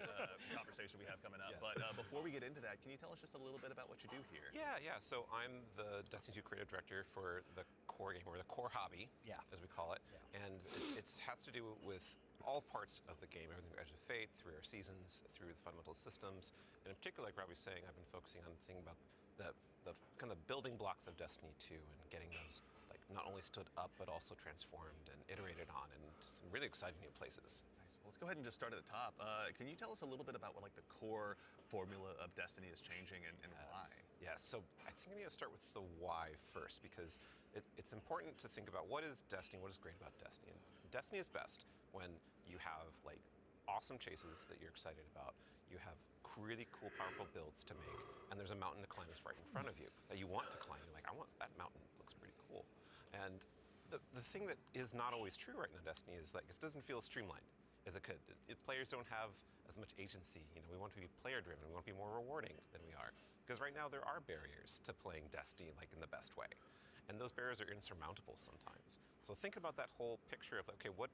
conversation we have coming up. Yes. But before we get into that, can you tell us just a little bit about what you do here? Yeah. So I'm the Destiny 2 creative director for the core game, or the core hobby, as we call it. Yeah. And it has to do with all parts of the game, everything from Edge of Fate, through our seasons, through the fundamental systems. And in particular, like Robbie's saying, I've been focusing on thinking about the kind of building blocks of Destiny 2 and getting those not only stood up, but also transformed and iterated on in some really exciting new places. Nice. Well, let's go ahead and just start at the top. Can you tell us a little bit about what the core formula of Destiny is changing and why? Yes, so I think we need to start with the why first, because it's important to think about what is Destiny, what is great about Destiny. And Destiny is best when you have awesome chases that you're excited about. You have really cool, powerful builds to make, and there's a mountain to climb that's right in front of you that you want to climb. You're like, I want that mountain. It looks pretty cool. And the thing that is not always true right now in Destiny is like it doesn't feel streamlined as it could. Players don't have as much agency. You know, we want to be player driven. We want to be more rewarding than we are. Because right now there are barriers to playing Destiny like in the best way. And those barriers are insurmountable sometimes. So think about that whole picture of, okay, what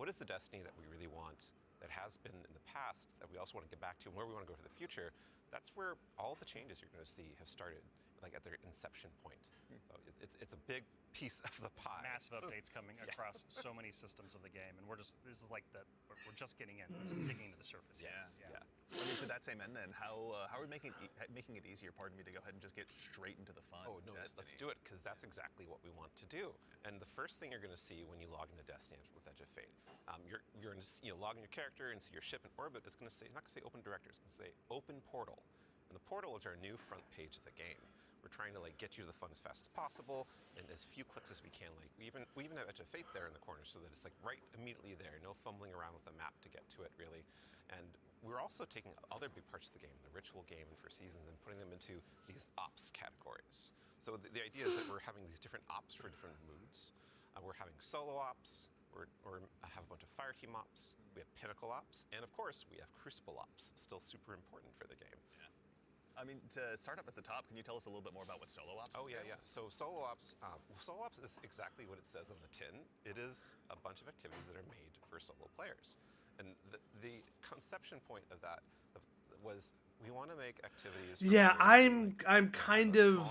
is the Destiny that we really want, that has been in the past, that we also want to get back to, and where we want to go for the future? That's where all the changes you're going to see have started, like at their inception point. So it's a big piece of the pie. Massive updates coming across so many systems of the game, and this is like we're just getting in, digging into the surface. Yeah. I mean, to that same end, then, how are we making it easier? Pardon me, to go ahead and just get straight into the fun. Oh no, let's do it, because that's exactly what we want to do. And the first thing you're going to see when you log into Destiny with Edge of Fate, you're going to log in your character and see your ship in orbit. It's going to say, it's not going to say Open Director, it's going to say Open Portal. And the portal is our new front page of the game. We're trying to like get you to the fun as fast as possible in as few clicks as we can. Like we even have Edge of Fate there in the corner, so that it's like right immediately there. No fumbling around with the map to get to it really. And we're also taking other big parts of the game, the ritual game and for seasons, and putting them into these ops categories. So the idea is that we're having these different ops for different moods. We're having solo ops. We have a bunch of fire team ops. We have pinnacle ops, and of course we have crucible ops. Still super important for the game. Yeah. I mean, to start up at the top, can you tell us a little bit more about what solo ops? Oh yeah. So solo ops is exactly what it says on the tin. It is a bunch of activities that are made for solo players, and the conception point of that was we want to make activities. Yeah, I'm kind of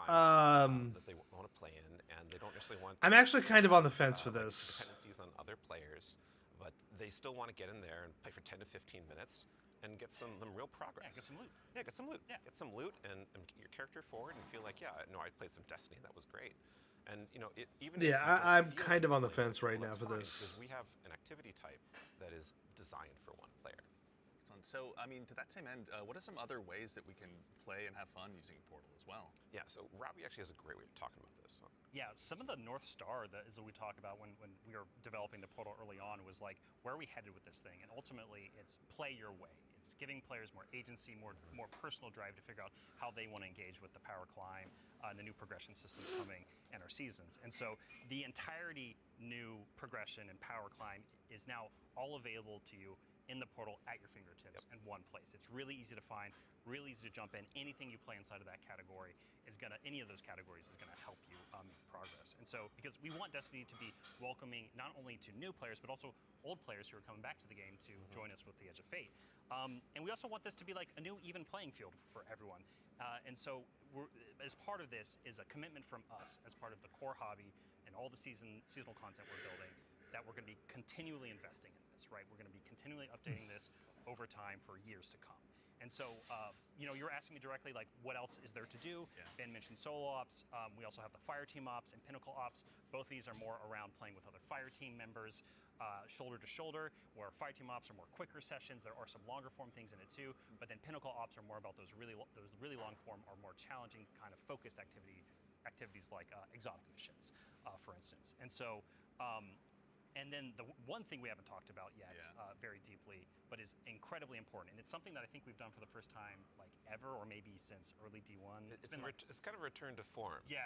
that they want to play in, and they don't necessarily want. I'm actually kind of on the fence for this. Dependencies on other players, but they still want to get in there and play for 10 to 15 minutes. And get some real progress. Yeah, get some loot. Yeah, get some loot. Yeah. Get some loot and get your character forward and feel like, yeah, no, I played some Destiny. That was great. And you know, I'm kind of on the fence right now for this. We have an activity type that is designed for one player. Excellent. So, I mean, to that same end, what are some other ways that we can play and have fun using Portal as well? Yeah. So Robbie actually has a great way of talking about this. So. Yeah, some of the North Star that we talk about when we were developing the Portal early on was like, where are we headed with this thing? And ultimately, it's play your way. It's giving players more agency, more personal drive to figure out how they want to engage with the power climb, and the new progression systems coming, and our seasons. And so the entirety new progression and power climb is now all available to you in the Portal at your fingertips in one place. It's really easy to find, really easy to jump in. Anything you play inside of that category any of those categories is gonna help you make progress. And so, because we want Destiny to be welcoming not only to new players, but also old players who are coming back to the game to join us with the Edge of Fate. And we also want this to be like a new even playing field for everyone. And so, as part of this is a commitment from us, as part of the core hobby and all the seasonal content we're building, that we're going to be continually investing in this, right? We're going to be continually updating this over time for years to come. And so, you're asking me directly, like, what else is there to do? Yeah. Ben mentioned solo ops. We also have the fire team ops and pinnacle ops. Both these are more around playing with other fire team members, shoulder to shoulder, where fire team ops are more quicker sessions. There are some longer form things in it too, but then pinnacle ops are more about those really long form or more challenging kind of focused activities like exotic missions, for instance. And so, and then the one thing we haven't talked about yet very deeply, but is incredibly important, and it's something that I think we've done for the first time like ever, or maybe since early D1. It's kind of a return to form. Yeah.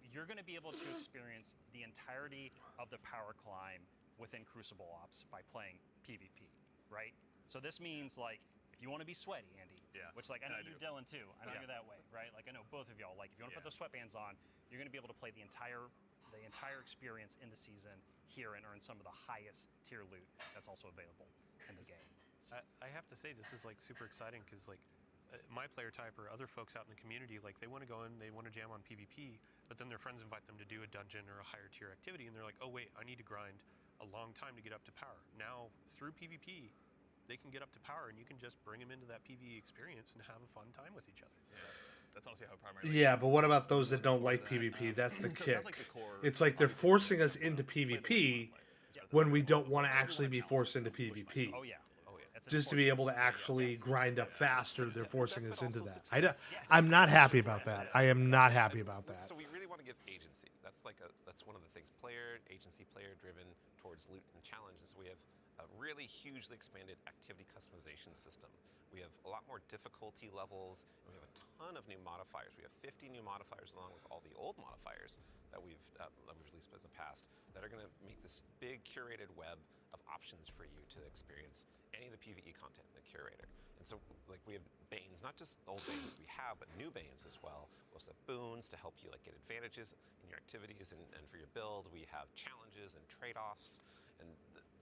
You're going to be able to experience the entirety of the power climb within Crucible Ops by playing PvP, right? So this means like, if you want to be sweaty, Andy, which like I know you, Dylan too. I know you're that way, right? Like I know both of y'all. Like if you want to put those sweatbands on, you're going to be able to play the entire experience in the season here and earn some of the highest tier loot that's also available in the game. I have to say this is like super exciting because like my player type or other folks out in the community, like they want to go in, they want to jam on PvP, but then their friends invite them to do a dungeon or a higher tier activity, and they're like, oh wait, I need to grind a long time to get up to power. Now through PvP, they can get up to power, and you can just bring them into that PvE experience and have a fun time with each other. Yeah. That's honestly how primarily. Yeah, but what about those that don't like PvP? That's the kick. It's like they're forcing us into PvP when we don't want to actually be forced into PvP. Oh yeah. Just to be able to actually grind up faster, they're forcing us into that. I'm not happy about that. I am not happy about that. So we really want to give agency. That's one of the things. Player agency, player driven towards loot and challenge. And so we have a really hugely expanded activity customization system. We have a lot more difficulty levels, and we have a ton of new modifiers. We have 50 new modifiers along with all the old modifiers that we've released in the past that are going to make this big curated web of options for you to experience any of the PvE content in the curator. And so, like, we have Banes, not just old Banes we have, but new Banes as well. We also have boons to help you like get advantages in your activities and for your build. We have challenges and trade-offs. And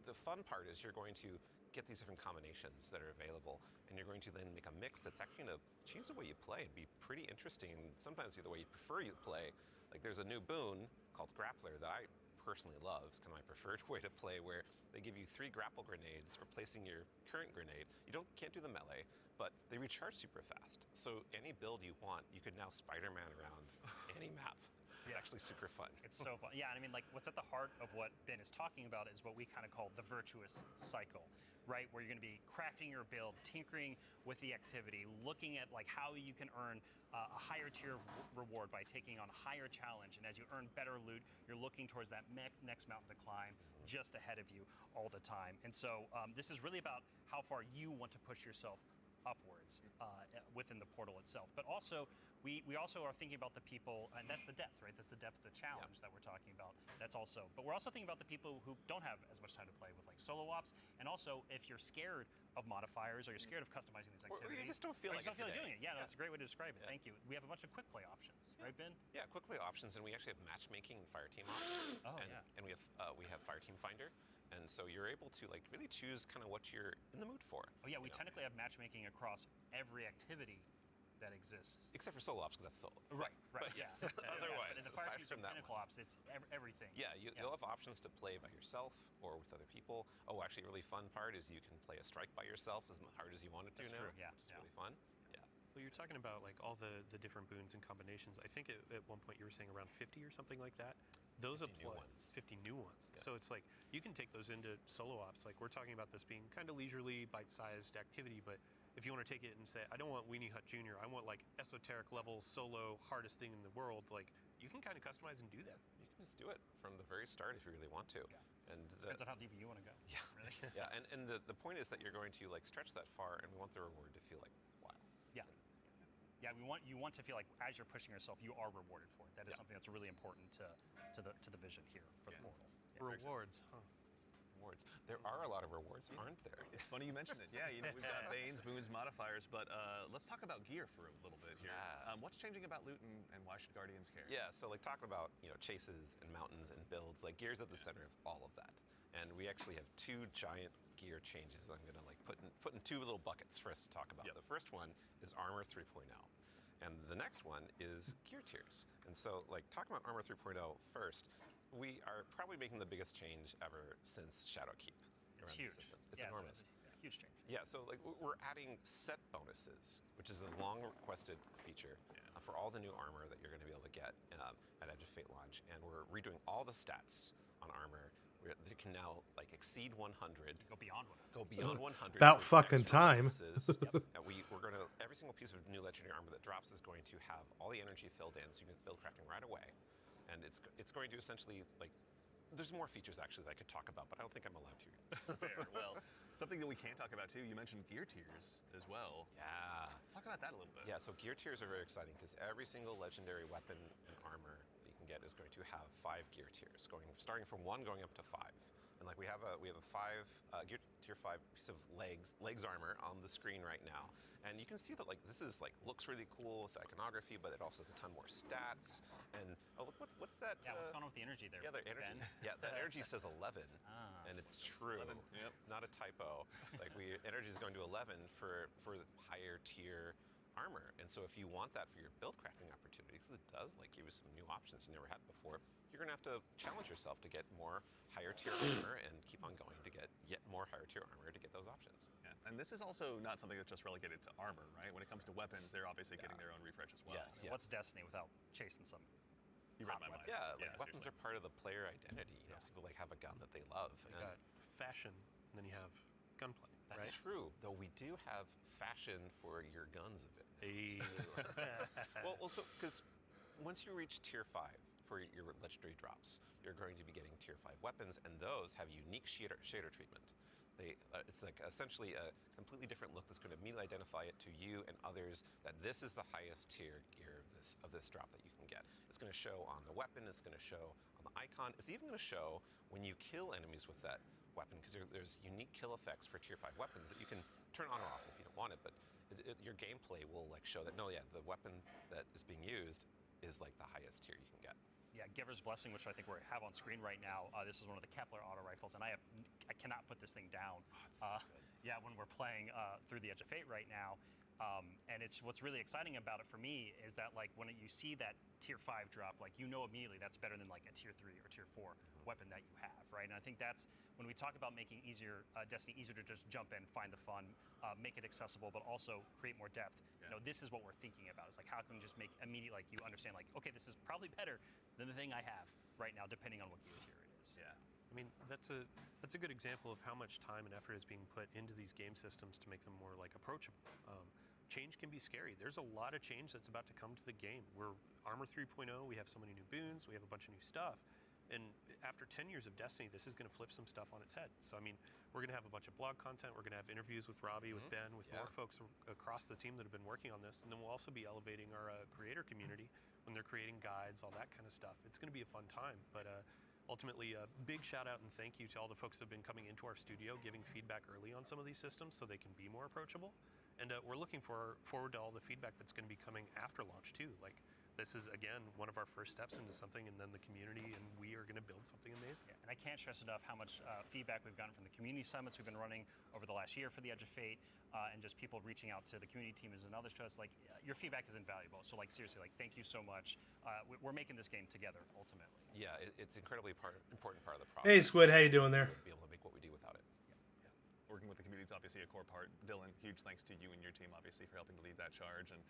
the fun part is you're going to get these different combinations that are available, and you're going to then make a mix that's actually going to change the way you play and be pretty interesting. Sometimes the way you prefer you play. Like, there's a new boon called Grappler that I personally love. It's kind of my preferred way to play, where they give you 3 grapple grenades replacing your current grenade. You can't do the melee, but they recharge super fast. So any build you want, you could now Spider-Man around any map. It's actually super fun. It's so fun. Yeah, and I mean, like, what's at the heart of what Ben is talking about is what we kind of call the virtuous cycle, right? Where you're going to be crafting your build, tinkering with the activity, looking at like how you can earn a higher tier reward by taking on a higher challenge. And as you earn better loot, you're looking towards that next mountain to climb just ahead of you all the time. And so this is really about how far you want to push yourself upwards within the portal itself. But also, we also are thinking about the people, and that's the depth, right? That's the depth of the challenge that we're talking about. That's also, but we're also thinking about the people who don't have as much time to play with like solo ops, and also if you're scared of modifiers or you're scared of customizing these activities, or you just don't feel like doing it. Yeah, that's a great way to describe it. Thank you. We have a bunch of quick play options, right, Ben? Yeah, quick play options, and we actually have matchmaking and Fireteam ops. And we have Fireteam Finder. And so you're able to like really choose kind of what you're in the mood for. Oh yeah, we technically have matchmaking across every activity that exists. Except for solo ops, because that's solo. Right. But yes, otherwise, but in the aside Fireteams from and that Pinnacle Ops, it's everything. Yeah, you'll have options to play by yourself or with other people. Oh, actually, a really fun part is you can play a strike by yourself as hard as you want it to now. True, yeah. Which is really fun. Yeah. Well, you're talking about like all the different boons and combinations. I think at one point you were saying around 50 or something like that. Those 50 new apply. ones. 50 new ones. Yeah. So it's like you can take those into solo ops. Like we're talking about this being kind of leisurely, bite-sized activity, but if you want to take it and say, I don't want Weenie Hut Jr., I want like esoteric level solo hardest thing in the world, like you can kind of customize and do that. You can just do it from the very start if you really want to. Yeah. And Depends on how deep you want to go. Yeah. Really. Yeah, and the point is that you're going to like stretch that far, and we want the reward to feel like wow. Yeah. Yeah, you want to feel like as you're pushing yourself, you are rewarded for it. That is something that's really important to the vision here for the portal. Rewards, huh? Rewards. There are a lot of rewards, aren't there? It's funny you mention it. Yeah, we've got Banes, boons, modifiers, but let's talk about gear for a little bit here. Yeah. What's changing about loot, and why should Guardians care? Yeah, so like talking about chases and mountains and builds, like gear's at the center of all of that. And we actually have 2 giant gear changes I'm gonna like put in 2 little buckets for us to talk about. Yep. The first one is Armor 3.0. And the next one is gear tiers. And so like talking about Armor 3.0 first, we are probably making the biggest change ever since Shadowkeep around huge. the system. It's Yeah, enormous. It's a huge change. Yeah, so like we're adding set bonuses, which is a long requested feature for all the new armor that you're going to be able to get at Edge of Fate launch, and we're redoing all the stats on armor. They can now like exceed 100. Go beyond 100. Go beyond 100. About with fucking extra time. bonuses. And we're going to every single piece of new legendary armor that drops is going to have all the energy filled in, so you can build crafting right away, and it's going to essentially like. There's more features actually that I could talk about, but I don't think I'm allowed to. Fair. Well, something that we can talk about too, you mentioned gear tiers as well. Yeah. Let's talk about that a little bit. Yeah, so gear tiers are very exciting because every single legendary weapon and armor that you can get is going to have 5 gear tiers, starting from 1 going up to 5. And like we have a 5 gear tier 5 piece of legs armor on the screen right now, and you can see that like this is like looks really cool with the iconography, but it also has a ton more stats. And oh, look, what's that? Yeah, what's going on with the energy there? Yeah, the energy. Ben? Yeah, the energy says 11, and it's true. 11, yep. It's not a typo. Like energy is going to 11 for higher tier armor, and so if you want that for your build crafting opportunities, it does like give you some new options you never had before. You're gonna have to challenge yourself to get more higher tier armor and keep on going to get yet more higher tier armor to get those options. Yeah. And this is also not something that's just relegated to armor, right? When it comes to weapons, they're obviously getting their own refresh as well. Yes. What's Destiny without chasing some? You read my mind. Yeah, like weapons seriously. are part of the player identity. You know, people like have a gun that they love. You got fashion, and then you have gunplay. That's right? true. Though we do have fashion for your guns a bit. Hey. well, so because once you reach tier 5 for your legendary drops, you're going to be getting tier 5 weapons, and those have unique shader treatment. It's like essentially a completely different look that's going to immediately identify it to you and others that this is the highest tier gear of this drop that you can get. It's going to show on the weapon. It's going to show on the icon. It's even going to show when you kill enemies with that weapon, because there's unique kill effects for tier 5 weapons that you can turn on or off if you don't want it, but your gameplay will like show that no, yeah, the weapon that is being used is like the highest tier you can get. Yeah, Giver's Blessing, which I think we have on screen right now. This is one of the Kepler auto rifles, and I cannot put this thing down. Yeah, when we're playing through the Edge of Fate right now, and what's really exciting about it for me is that like when you see that tier 5 drop, like you know immediately that's better than like a tier 3 or tier 4 weapon that you have, right? And I think that's when we talk about making Destiny easier to just jump in, find the fun, make it accessible, but also create more depth. You know, this is what we're thinking about. It's like how can we just make immediate, like you understand, like okay, this is probably better than the thing I have right now, depending on what gear tier it is. Yeah. I mean, that's a good example of how much time and effort is being put into these game systems to make them more like approachable. Change can be scary. There's a lot of change that's about to come to the game. We're Armor 3.0, we have so many new boons, we have a bunch of new stuff. And after 10 years of Destiny, this is going to flip some stuff on its head. So, I mean, we're going to have a bunch of blog content. We're going to have interviews with Robbie, with Ben, with more folks across the team that have been working on this. And then we'll also be elevating our creator community when they're creating guides, all that kind of stuff. It's going to be a fun time. But ultimately, a big shout out and thank you to all the folks that have been coming into our studio, giving feedback early on some of these systems so they can be more approachable. And we're looking forward to all the feedback that's going to be coming after launch, too. Like, this is, again, one of our first steps into something, and then the community and we are going to build something amazing. Yeah, and I can't stress enough how much feedback we've gotten from the community summits we've been running over the last year for the Edge of Fate, and just people reaching out to the community teams and others to us. Like, your feedback is invaluable. So, like, seriously, like, thank you so much. We're making this game together, ultimately. Yeah, it's incredibly important part of the process. Hey, Squid, how you doing there? Be able to make what we do without it. Working with the community is obviously a core part. Dylan, huge thanks to you and your team, obviously, for helping to lead that charge. And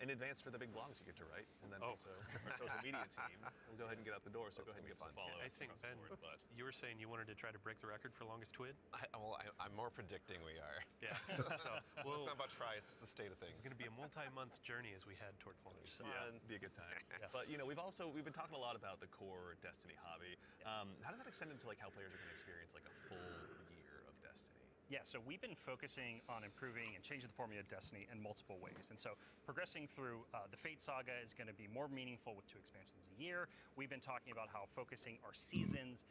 in advance for the big blogs you get to write. And then also our social media team. We'll go ahead and get out the door, so go ahead and give us a follow. I think, Ben, you were saying you wanted to try to break the record for longest twid? I'm more predicting we are. Yeah. So it's not about try, it's the state of things. It's going to be a multi-month journey as we head towards launch. So. Yeah, be a good time. But, you know, we've been talking a lot about the core Destiny hobby. How does that extend into, like, how players are going to experience, like, a full year of Destiny? Yeah, so we've been focusing on improving and changing the formula of Destiny in multiple ways. And so progressing through the Fate Saga is going to be more meaningful with 2 expansions a year. We've been talking about how focusing our seasons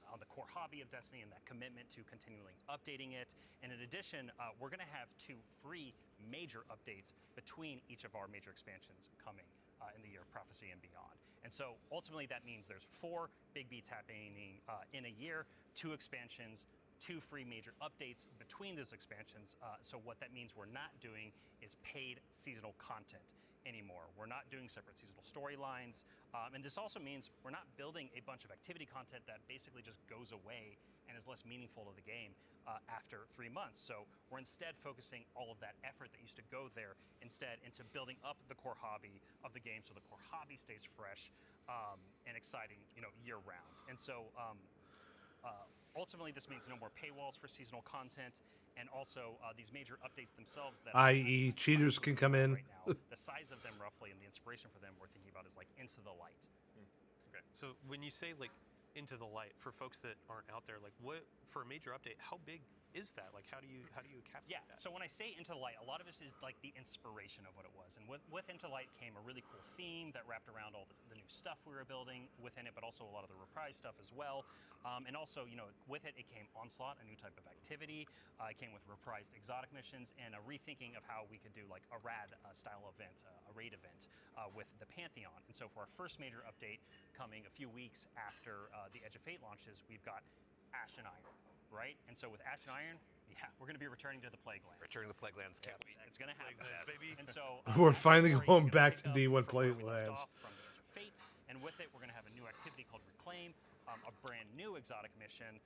on the core hobby of Destiny and that commitment to continually updating it. And in addition, we're going to have 2 free major updates between each of our major expansions coming in the year of Prophecy and beyond. And so ultimately that means there's 4 big beats happening in a year, 2 expansions, 2 free major updates between those expansions. So what that means we're not doing is paid seasonal content anymore. We're not doing separate seasonal storylines. And this also means we're not building a bunch of activity content that basically just goes away and is less meaningful to the game after 3 months. So we're instead focusing all of that effort that used to go there instead into building up the core hobby of the game so the core hobby stays fresh and exciting, you know, year round. And so ultimately, this means no more paywalls for seasonal content, and also these major updates themselves. That i.e., cheaters can come in. Right now, the size of them roughly and the inspiration for them we're thinking about is like Into the Light. Okay. So when you say like Into the Light, for folks that aren't out there, like what for a major update, how big is that? Like how do you encapsulate that? So when I say Into the Light, a lot of this is like the inspiration of what it was. And with Into the Light came a really cool theme that wrapped around all the new stuff we were building within it, but also a lot of the reprise stuff as well. And also, you know, with it came Onslaught, a new type of activity. It came with reprised exotic missions and a rethinking of how we could do like a rad style event, a raid event with the Pantheon. And so for our first major update coming a few weeks after the Edge of Fate launches, we've got Ash and Iron. Right? And so with Ash and Iron, we're going to be returning to the Plague Lands. Returning to the Plague Lands, can't wait. It's going to happen, baby. And so We're finally going back to D1 Plague Lands. From the Edge of Fate, and with it, we're going to have a new activity called Reclaim, a brand new exotic mission,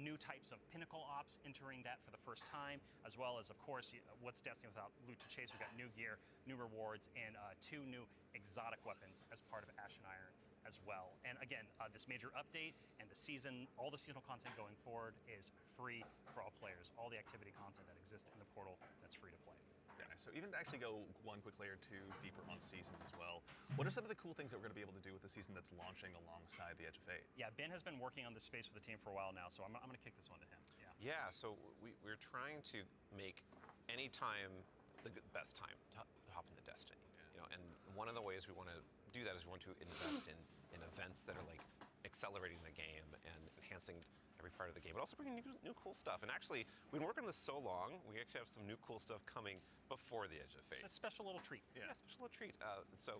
new types of pinnacle ops entering that for the first time, as well as, of course, what's Destiny without loot to chase? We've got new gear, new rewards, and 2 new exotic weapons as part of Ash and Iron as well. And again, this major update and the season, all the seasonal content going forward is free for all players. All the activity content that exists in the portal, that's free to play. Yeah, so even to actually go one quick layer two deeper on seasons as well, what are some of the cool things that we're going to be able to do with the season that's launching alongside the Edge of Fate? Yeah, Ben has been working on this space for the team for a while now, so I'm going to kick this one to him. Yeah, so we're trying to make any time the best time to hop into Destiny. You know, and one of the ways we want to do that is we want to invest in events that are like accelerating the game and enhancing every part of the game, but also bringing new cool stuff. And actually, we've been working on this so long, we actually have some new cool stuff coming before the Edge of Fate. It's a special little treat. Yeah, special little treat. So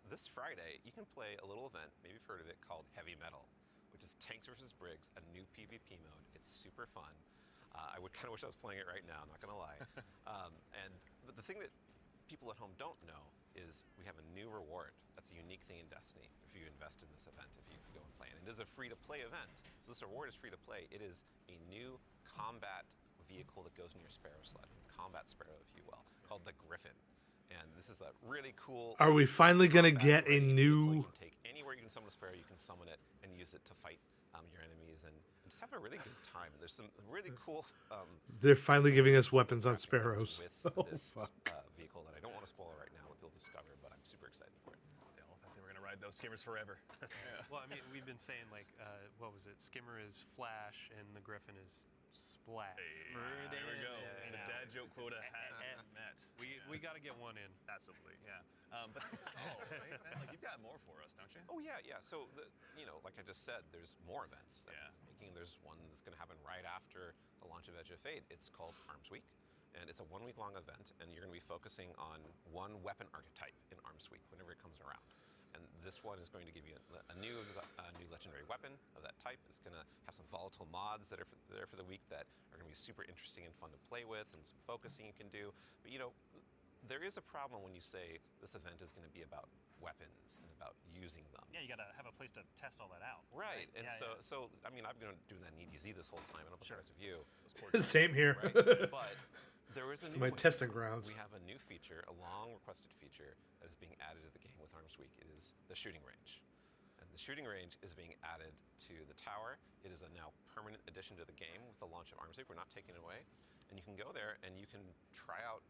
this Friday, you can play a little event, maybe you've heard of it, called Heavy Metal, which is Tanks vs. Briggs, a new PvP mode. It's super fun. I would kind of wish I was playing it right now, I'm not gonna lie. But the thing that people at home don't know is we have a new reward. That's a unique thing in Destiny if you invest in this event, if you go and play. And it is a free-to-play event. So this reward is free-to-play. It is a new combat vehicle that goes in your Sparrow sled, combat Sparrow, if you will, called the Griffin. And this is a really cool... Are we finally going to get a new... You can take anywhere you can summon a Sparrow, you can summon it and use it to fight your enemies and just have a really good time. There's some really cool... They're finally giving us weapons on Sparrows. With this vehicle that I don't want to spoil right now, what you'll discover, but I'm super excited for it. They all thought they were going to ride those skimmers forever. Yeah. Well, I mean, we've been saying like, what was it? Skimmer is Flash, and the Griffin is Splash. Hey, there we go. And the dad joke quota has been met. We got to get one in. Absolutely, yeah. But right, man, like you've got more for us, don't you? Oh yeah. So like I just said, there's more events. There's one that's going to happen right after the launch of Edge of Fate. It's called Arms Week, and it's a 1 week long event, and you're going to be focusing on one weapon archetype in Arms Week whenever it comes around. And this one is going to give you a new legendary weapon of that type. It's going to have some volatile mods that are there for the week that are going to be super interesting and fun to play with, and some focusing you can do. But there is a problem when you say this event is going to be about weapons and about using them. Yeah, you got to have a place to test all that out. Right. And so I mean, I've been doing that in EDZ this whole time, and I'm surprised with you. Same here. Right? But there is a it's new my testing grounds. We have a new feature, a long requested feature that is being added to the game with Arms Week. It is the shooting range. And the shooting range is being added to the tower. It is a now permanent addition to the game with the launch of Arms Week. We're not taking it away. And you can go there and you can try out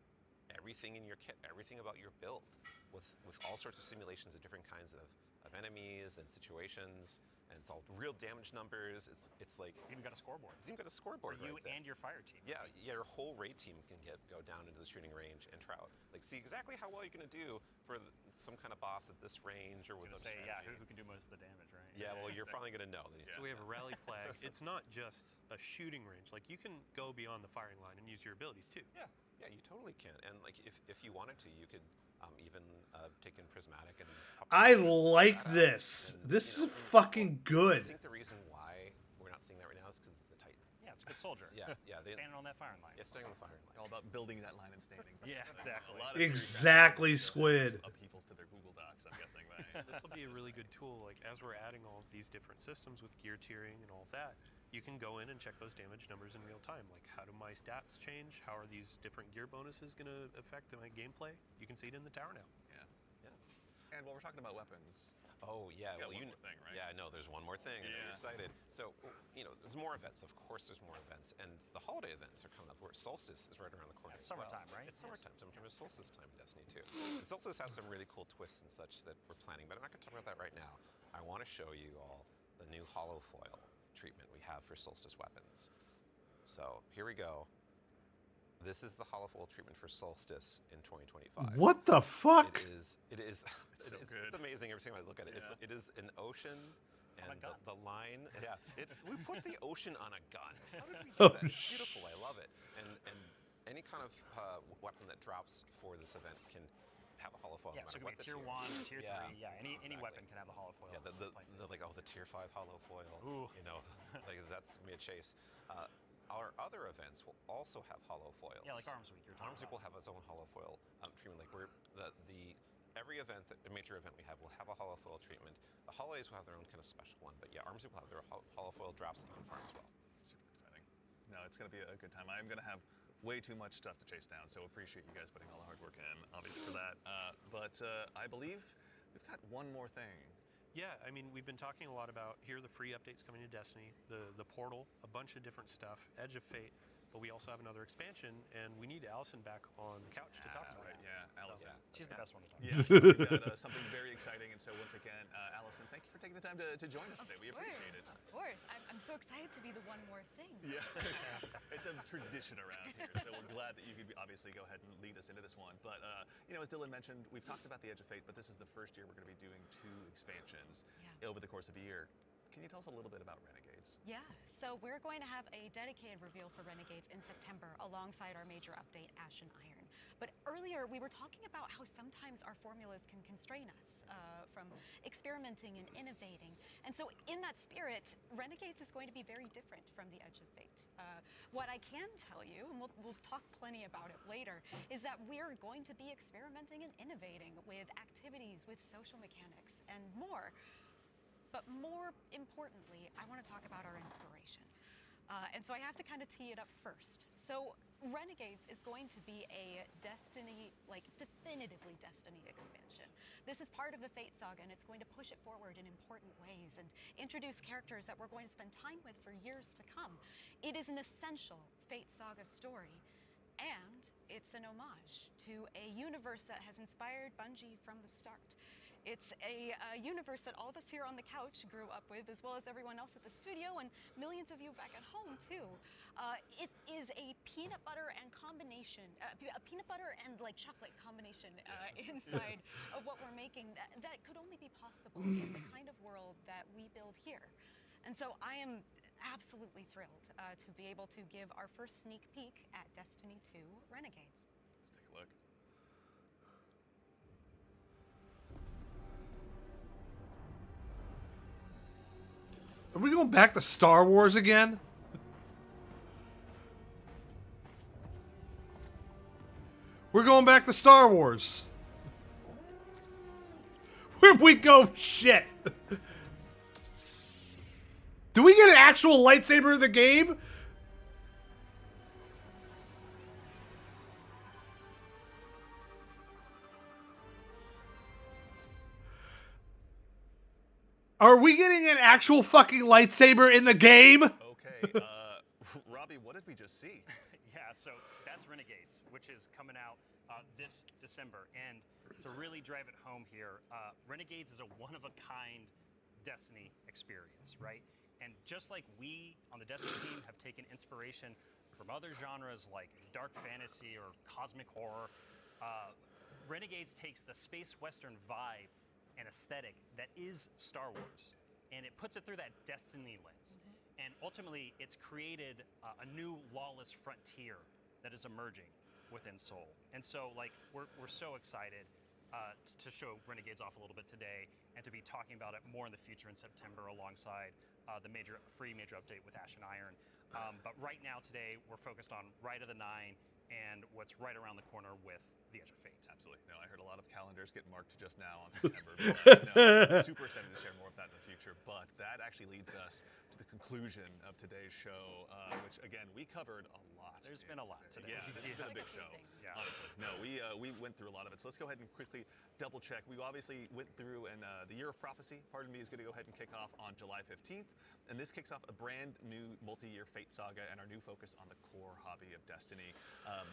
everything in your kit, everything about your build, with all sorts of simulations of different kinds of enemies and situations, and it's all real damage numbers. It's like it's even got a scoreboard. It's even got a scoreboard for you right there. And your fire team. Yeah, your whole raid team can go down into the shooting range and try out, like, see exactly how well you're going to do for some kind of boss at this range or with. Say who can do most of the damage, right? Yeah, well, you're finally going to know. So we have a rally flag. It's not just a shooting range. Like, you can go beyond the firing line and use your abilities too. Yeah, you totally can. And like, if you wanted to, you could even take in prismatic and. I like this. This is fucking good. I think the reason why we're not seeing that right now is because it's a Titan. Yeah, it's a good soldier. Yeah. Standing on that firing line. Yeah, standing on the firing line. All about building that line and standing. Yeah, exactly. Exactly, Squid. Upheavals to their Google Docs, I'm guessing. This will be a really good tool. Like, as we're adding all of these different systems with gear tiering and all of that, you can go in and check those damage numbers in real time. Like, how do my stats change? How are these different gear bonuses going to affect my gameplay? You can see it in the tower now. And while we're talking about weapons. Oh yeah, well, one more thing, right? Yeah, no, there's one more thing. I'm excited. So, there's more events. Of course, there's more events, and the holiday events are coming up. Where Solstice is right around the corner. It's summertime, right? It's summertime. Summertime is solstice time in Destiny 2. And Solstice has some really cool twists and such that we're planning, but I'm not going to talk about that right now. I want to show you all the new hollow foil treatment we have for Solstice weapons. So here we go. This is the hollow foil treatment for Solstice in 2025. What the fuck? It is so good. It's amazing every time I look at it. Yeah. It is an ocean, and the line. Yeah, we put the ocean on a gun. How did we do that? It's beautiful. I love it. And any kind of weapon that drops for this event can have a hollow foil. Yeah, so it can be tier 1, tier 3. Yeah, any weapon can have a hollow foil. Yeah, the tier 5 hollow foil. Ooh. Like that's gonna be a chase. Our other events will also have hollow foils. Yeah, like Arms Week. Arms Week will have its own hollow foil treatment. Like every event, a major event we have will have a hollow foil treatment. The holidays will have their own kind of special one, but yeah, Arms Week will have their hollow foil drops that you can farm as well. Super exciting. No, it's going to be a good time. I'm going to have way too much stuff to chase down, so appreciate you guys putting all the hard work in, obviously, for that. But I believe we've got one more thing Yeah, I mean, we've been talking a lot about here are the free updates coming to Destiny, the portal, a bunch of different stuff, Edge of Fate, but we also have another expansion, and we need Allison back on the couch to talk about Right, it. yeah, Allison. She's the best one to talk Yeah, so we've got something very exciting, and so once again, Allison, thank you for taking the time to join us today. We appreciate it. Of course. I'm so excited to be the one more thing. Yeah, it's a tradition around here, so we're glad that you could obviously go ahead and lead us into this one. But as Dylan mentioned, we've talked about the Edge of Fate, but this is the first year we're going to be doing 2 expansions over the course of a year. Can you tell us a little bit about Renegades? Yeah, so we're going to have a dedicated reveal for Renegades in September alongside our major update, Ashen Iron. But earlier we were talking about how sometimes our formulas can constrain us from experimenting and innovating. And so in that spirit, Renegades is going to be very different from the Edge of Fate. What I can tell you, and we'll talk plenty about it later, is that we're going to be experimenting and innovating with activities, with social mechanics, and more. But more importantly, I want to talk about our inspiration. And so I have to kind of tee it up first. So Renegades is going to be a Destiny, definitively Destiny expansion. This is part of the Fate saga, and it's going to push it forward in important ways and introduce characters that we're going to spend time with for years to come. It is an essential Fate saga story, and it's an homage to a universe that has inspired Bungie from the start. It's a universe that all of us here on the couch grew up with, as well as everyone else at the studio and millions of you back at home too. It is a peanut butter and combination, a peanut butter and chocolate combination inside of what we're making that could only be possible in the kind of world that we build here. And so I am absolutely thrilled to be able to give our first sneak peek at Destiny 2 Renegades. Let's take a look. Are we going back to Star Wars again? We're going back to Star Wars. Where'd we go? Shit. Do we get an actual lightsaber in the game? Are we getting an actual fucking lightsaber in the game? Okay, Robbie, what did we just see? Yeah, so that's Renegades, which is coming out this December. And to really drive it home here, Renegades is a one-of-a-kind Destiny experience, right? And just like we on the Destiny team have taken inspiration from other genres like dark fantasy or cosmic horror, Renegades takes the space western vibe and aesthetic that is Star Wars, and it puts it through that Destiny lens. And ultimately, it's created a new lawless frontier that is emerging within Seoul. And so, we're so excited to show Renegades off a little bit today, and to be talking about it more in the future in September alongside the free major update with Ashen Iron. But right now, today, we're focused on Rite of the Nine and what's right around the corner with the Edge of Fate. Absolutely. No, I heard a lot of calendars get marked just now on September. I'm super excited to share more of that in the future. But that actually leads us to the conclusion of today's show, which, again, we covered a lot. There's been a lot today. Yeah, this has been a big show. Yeah. Honestly. No, we went through a lot of it. So let's go ahead and quickly double check. We obviously went through, and the Year of Prophecy, pardon me, is going to go ahead and kick off on July 15th. And this kicks off a brand new multi-year Fate saga and our new focus on the core hobby of Destiny.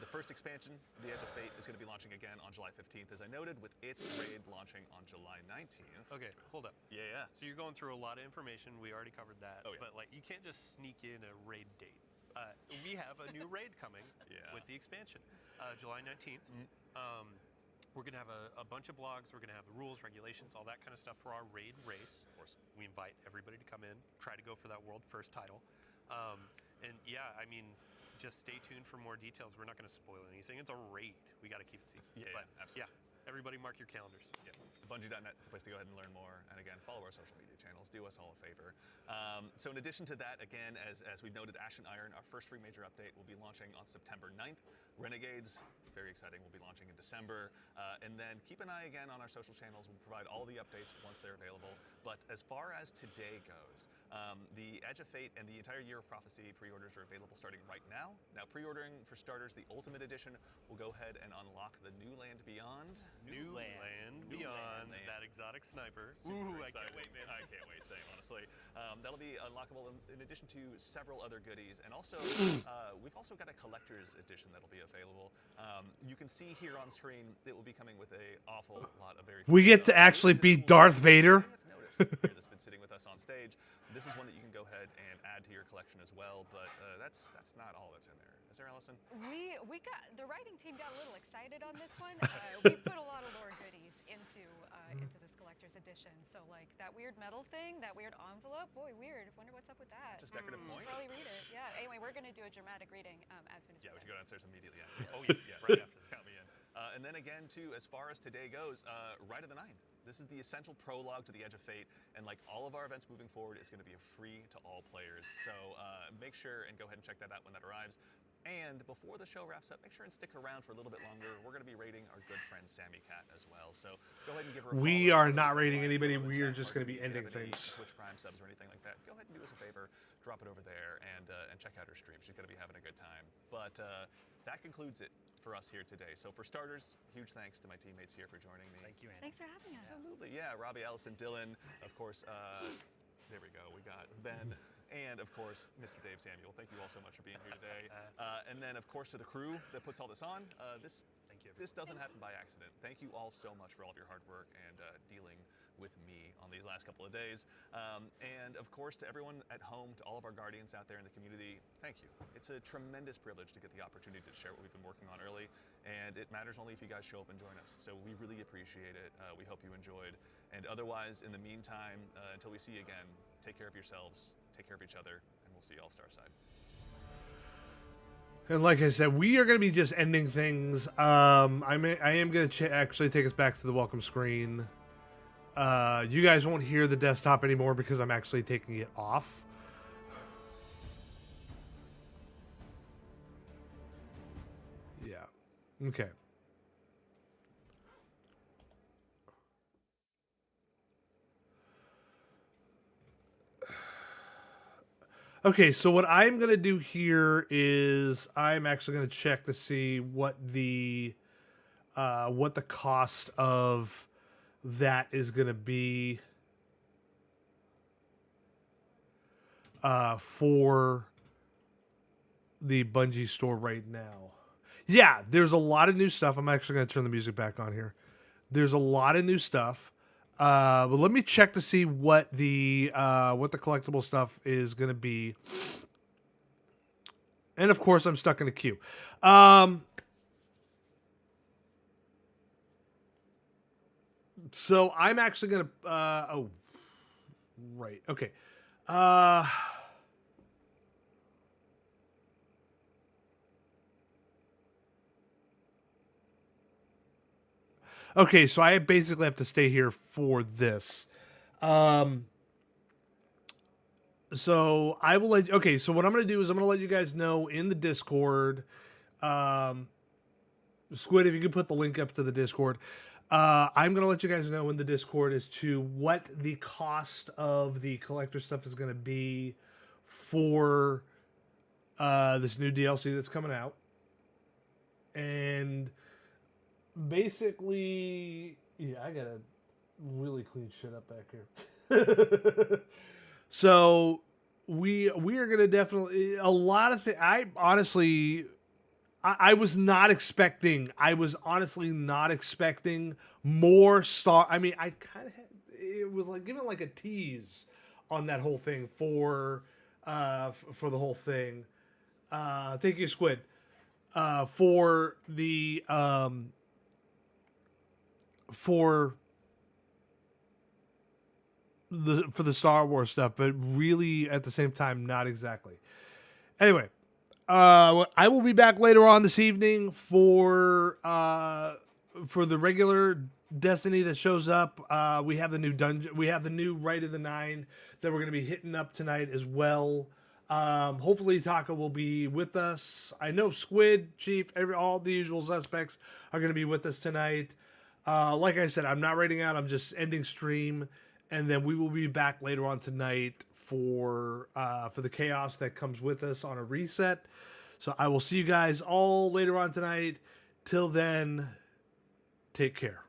The first expansion, The Edge of Fate, is going to be launching again on July 15th, as I noted, with its raid launching on July 19th. Okay, hold up. Yeah. So you're going through a lot of information. We already covered that. Oh, yeah. But you can't just sneak in a raid date. We have a new raid coming with the expansion, July 19th. We're going to have a bunch of blogs. We're going to have the rules, regulations, all that kind of stuff for our raid race. Of course, we invite everybody to come in, try to go for that world first title. And yeah, I mean, just stay tuned for more details. We're not going to spoil anything. It's a raid. We got to keep it secret. Yeah, absolutely. Yeah, everybody mark your calendars. Yeah. Bungie.net is the place to go ahead and learn more. And again, follow our social media channels. Do us all a favor. So in addition to that, again, as we've noted, Ashen Iron, our first free major update, will be launching on September 9th. Renegades, very exciting. We'll be launching in December. And then keep an eye again on our social channels. We'll provide all the updates once they're available. But as far as today goes, the Edge of Fate and the entire Year of Prophecy pre-orders are available starting right now. Now, pre-ordering for starters, the Ultimate Edition will go ahead and unlock the New Land Beyond. New Land Beyond, that exotic sniper. Super Ooh, I can't excited. wait, man. I can't wait, same, honestly. That'll be unlockable in addition to several other goodies. And also, we've also got a collector's edition that'll be available. You can see here on screen, it will be coming with a awful lot of very We get to actually beat Darth Vader. here that's been sitting with us on stage. This is one that you can go ahead and add to your collection as well, but that's not all that's in there. Is there, Allison? We got the writing team got a little excited on this one. We put a lot of lore goodies into this collector's edition. So like that weird metal thing, that weird envelope. Boy, weird. Wonder what's up with that. Just decorative You should point? probably read it. Yeah. Anyway, we're gonna do a dramatic reading as soon as Yeah, we we should go downstairs immediately after. Oh, yeah, right after that. Count me in. And then again, too, as far as today goes, Rite of the Nine. This is the essential prologue to the Edge of Fate, and like all of our events moving forward, it's going to be a free to all players. So make sure and go ahead and check that out when that arrives. And before the show wraps up, make sure and stick around for a little bit longer. We're going to be rating our good friend Sammy Cat as well. So go ahead and give her a We follow. are not If rating you anybody. want to We are chat, just or going to be if you ending have any things. Twitch Prime subs or anything like that, go ahead and do us a favor. Drop it over there and check out her stream. She's going to be having a good time. But that concludes it for us here today. So for starters, huge thanks to my teammates here for joining me. Thank you, Andy. Thanks for having us. Absolutely, yeah. Robbie, Allison, Dylan, of course. There we go. We got Ben. And, of course, Mr. Dave Samuel. Thank you all so much for being here today. And then, of course, to the crew that puts all this on. Thank you. This doesn't happen by accident. Thank you all so much for all of your hard work and dealing with me on these last couple of days. And, of course, to everyone at home, to all of our guardians out there in the community, thank you. It's a tremendous privilege to get the opportunity to share what we've been working on early. And it matters only if you guys show up and join us. So we really appreciate it. We hope you enjoyed. And otherwise, in the meantime, until we see you again, take care of yourselves. Take care of each other, and we'll see you all Starside. And like I said, we are going to be just ending things. I am going to actually take us back to the welcome screen. You guys won't hear the desktop anymore because I'm actually taking it off. Yeah. Okay. Okay, so what I'm going to do here is I'm actually going to check to see what the cost of that is going to be for the Bungie store right now. Yeah, there's a lot of new stuff. I'm actually going to turn the music back on here. There's a lot of new stuff. But let me check to see what the collectible stuff is going to be. And of course, I'm stuck in a queue. So I'm actually going to oh right. Okay. Okay, so I basically have to stay here for this. So I will let. Okay, so what I'm going to do is I'm going to let you guys know in the Discord. Squid, if you could put the link up to the Discord. I'm going to let you guys know in the Discord as to what the cost of the collector stuff is going to be for this new DLC that's coming out. And basically, yeah, I gotta really clean shit up back here. So we are gonna definitely a lot of things. I honestly, I was not expecting. I was honestly not expecting more Star. I mean, I kind of had. It was like given like a tease on that whole thing for the whole thing. Thank you, Squid, for the for the Star Wars stuff, but really at the same time, not exactly. Anyway, I will be back later on this evening for the regular Destiny that shows up. We have the new dungeon. We have the new Rite of the Nine that we're going to be hitting up tonight as well. Hopefully Taka will be with us. I know Squid, Chief, all the usual suspects are going to be with us tonight. Like I said, I'm not writing out. I'm just ending stream, and then we will be back later on tonight for the chaos that comes with us on a reset. So I will see you guys all later on tonight. Till then, take care.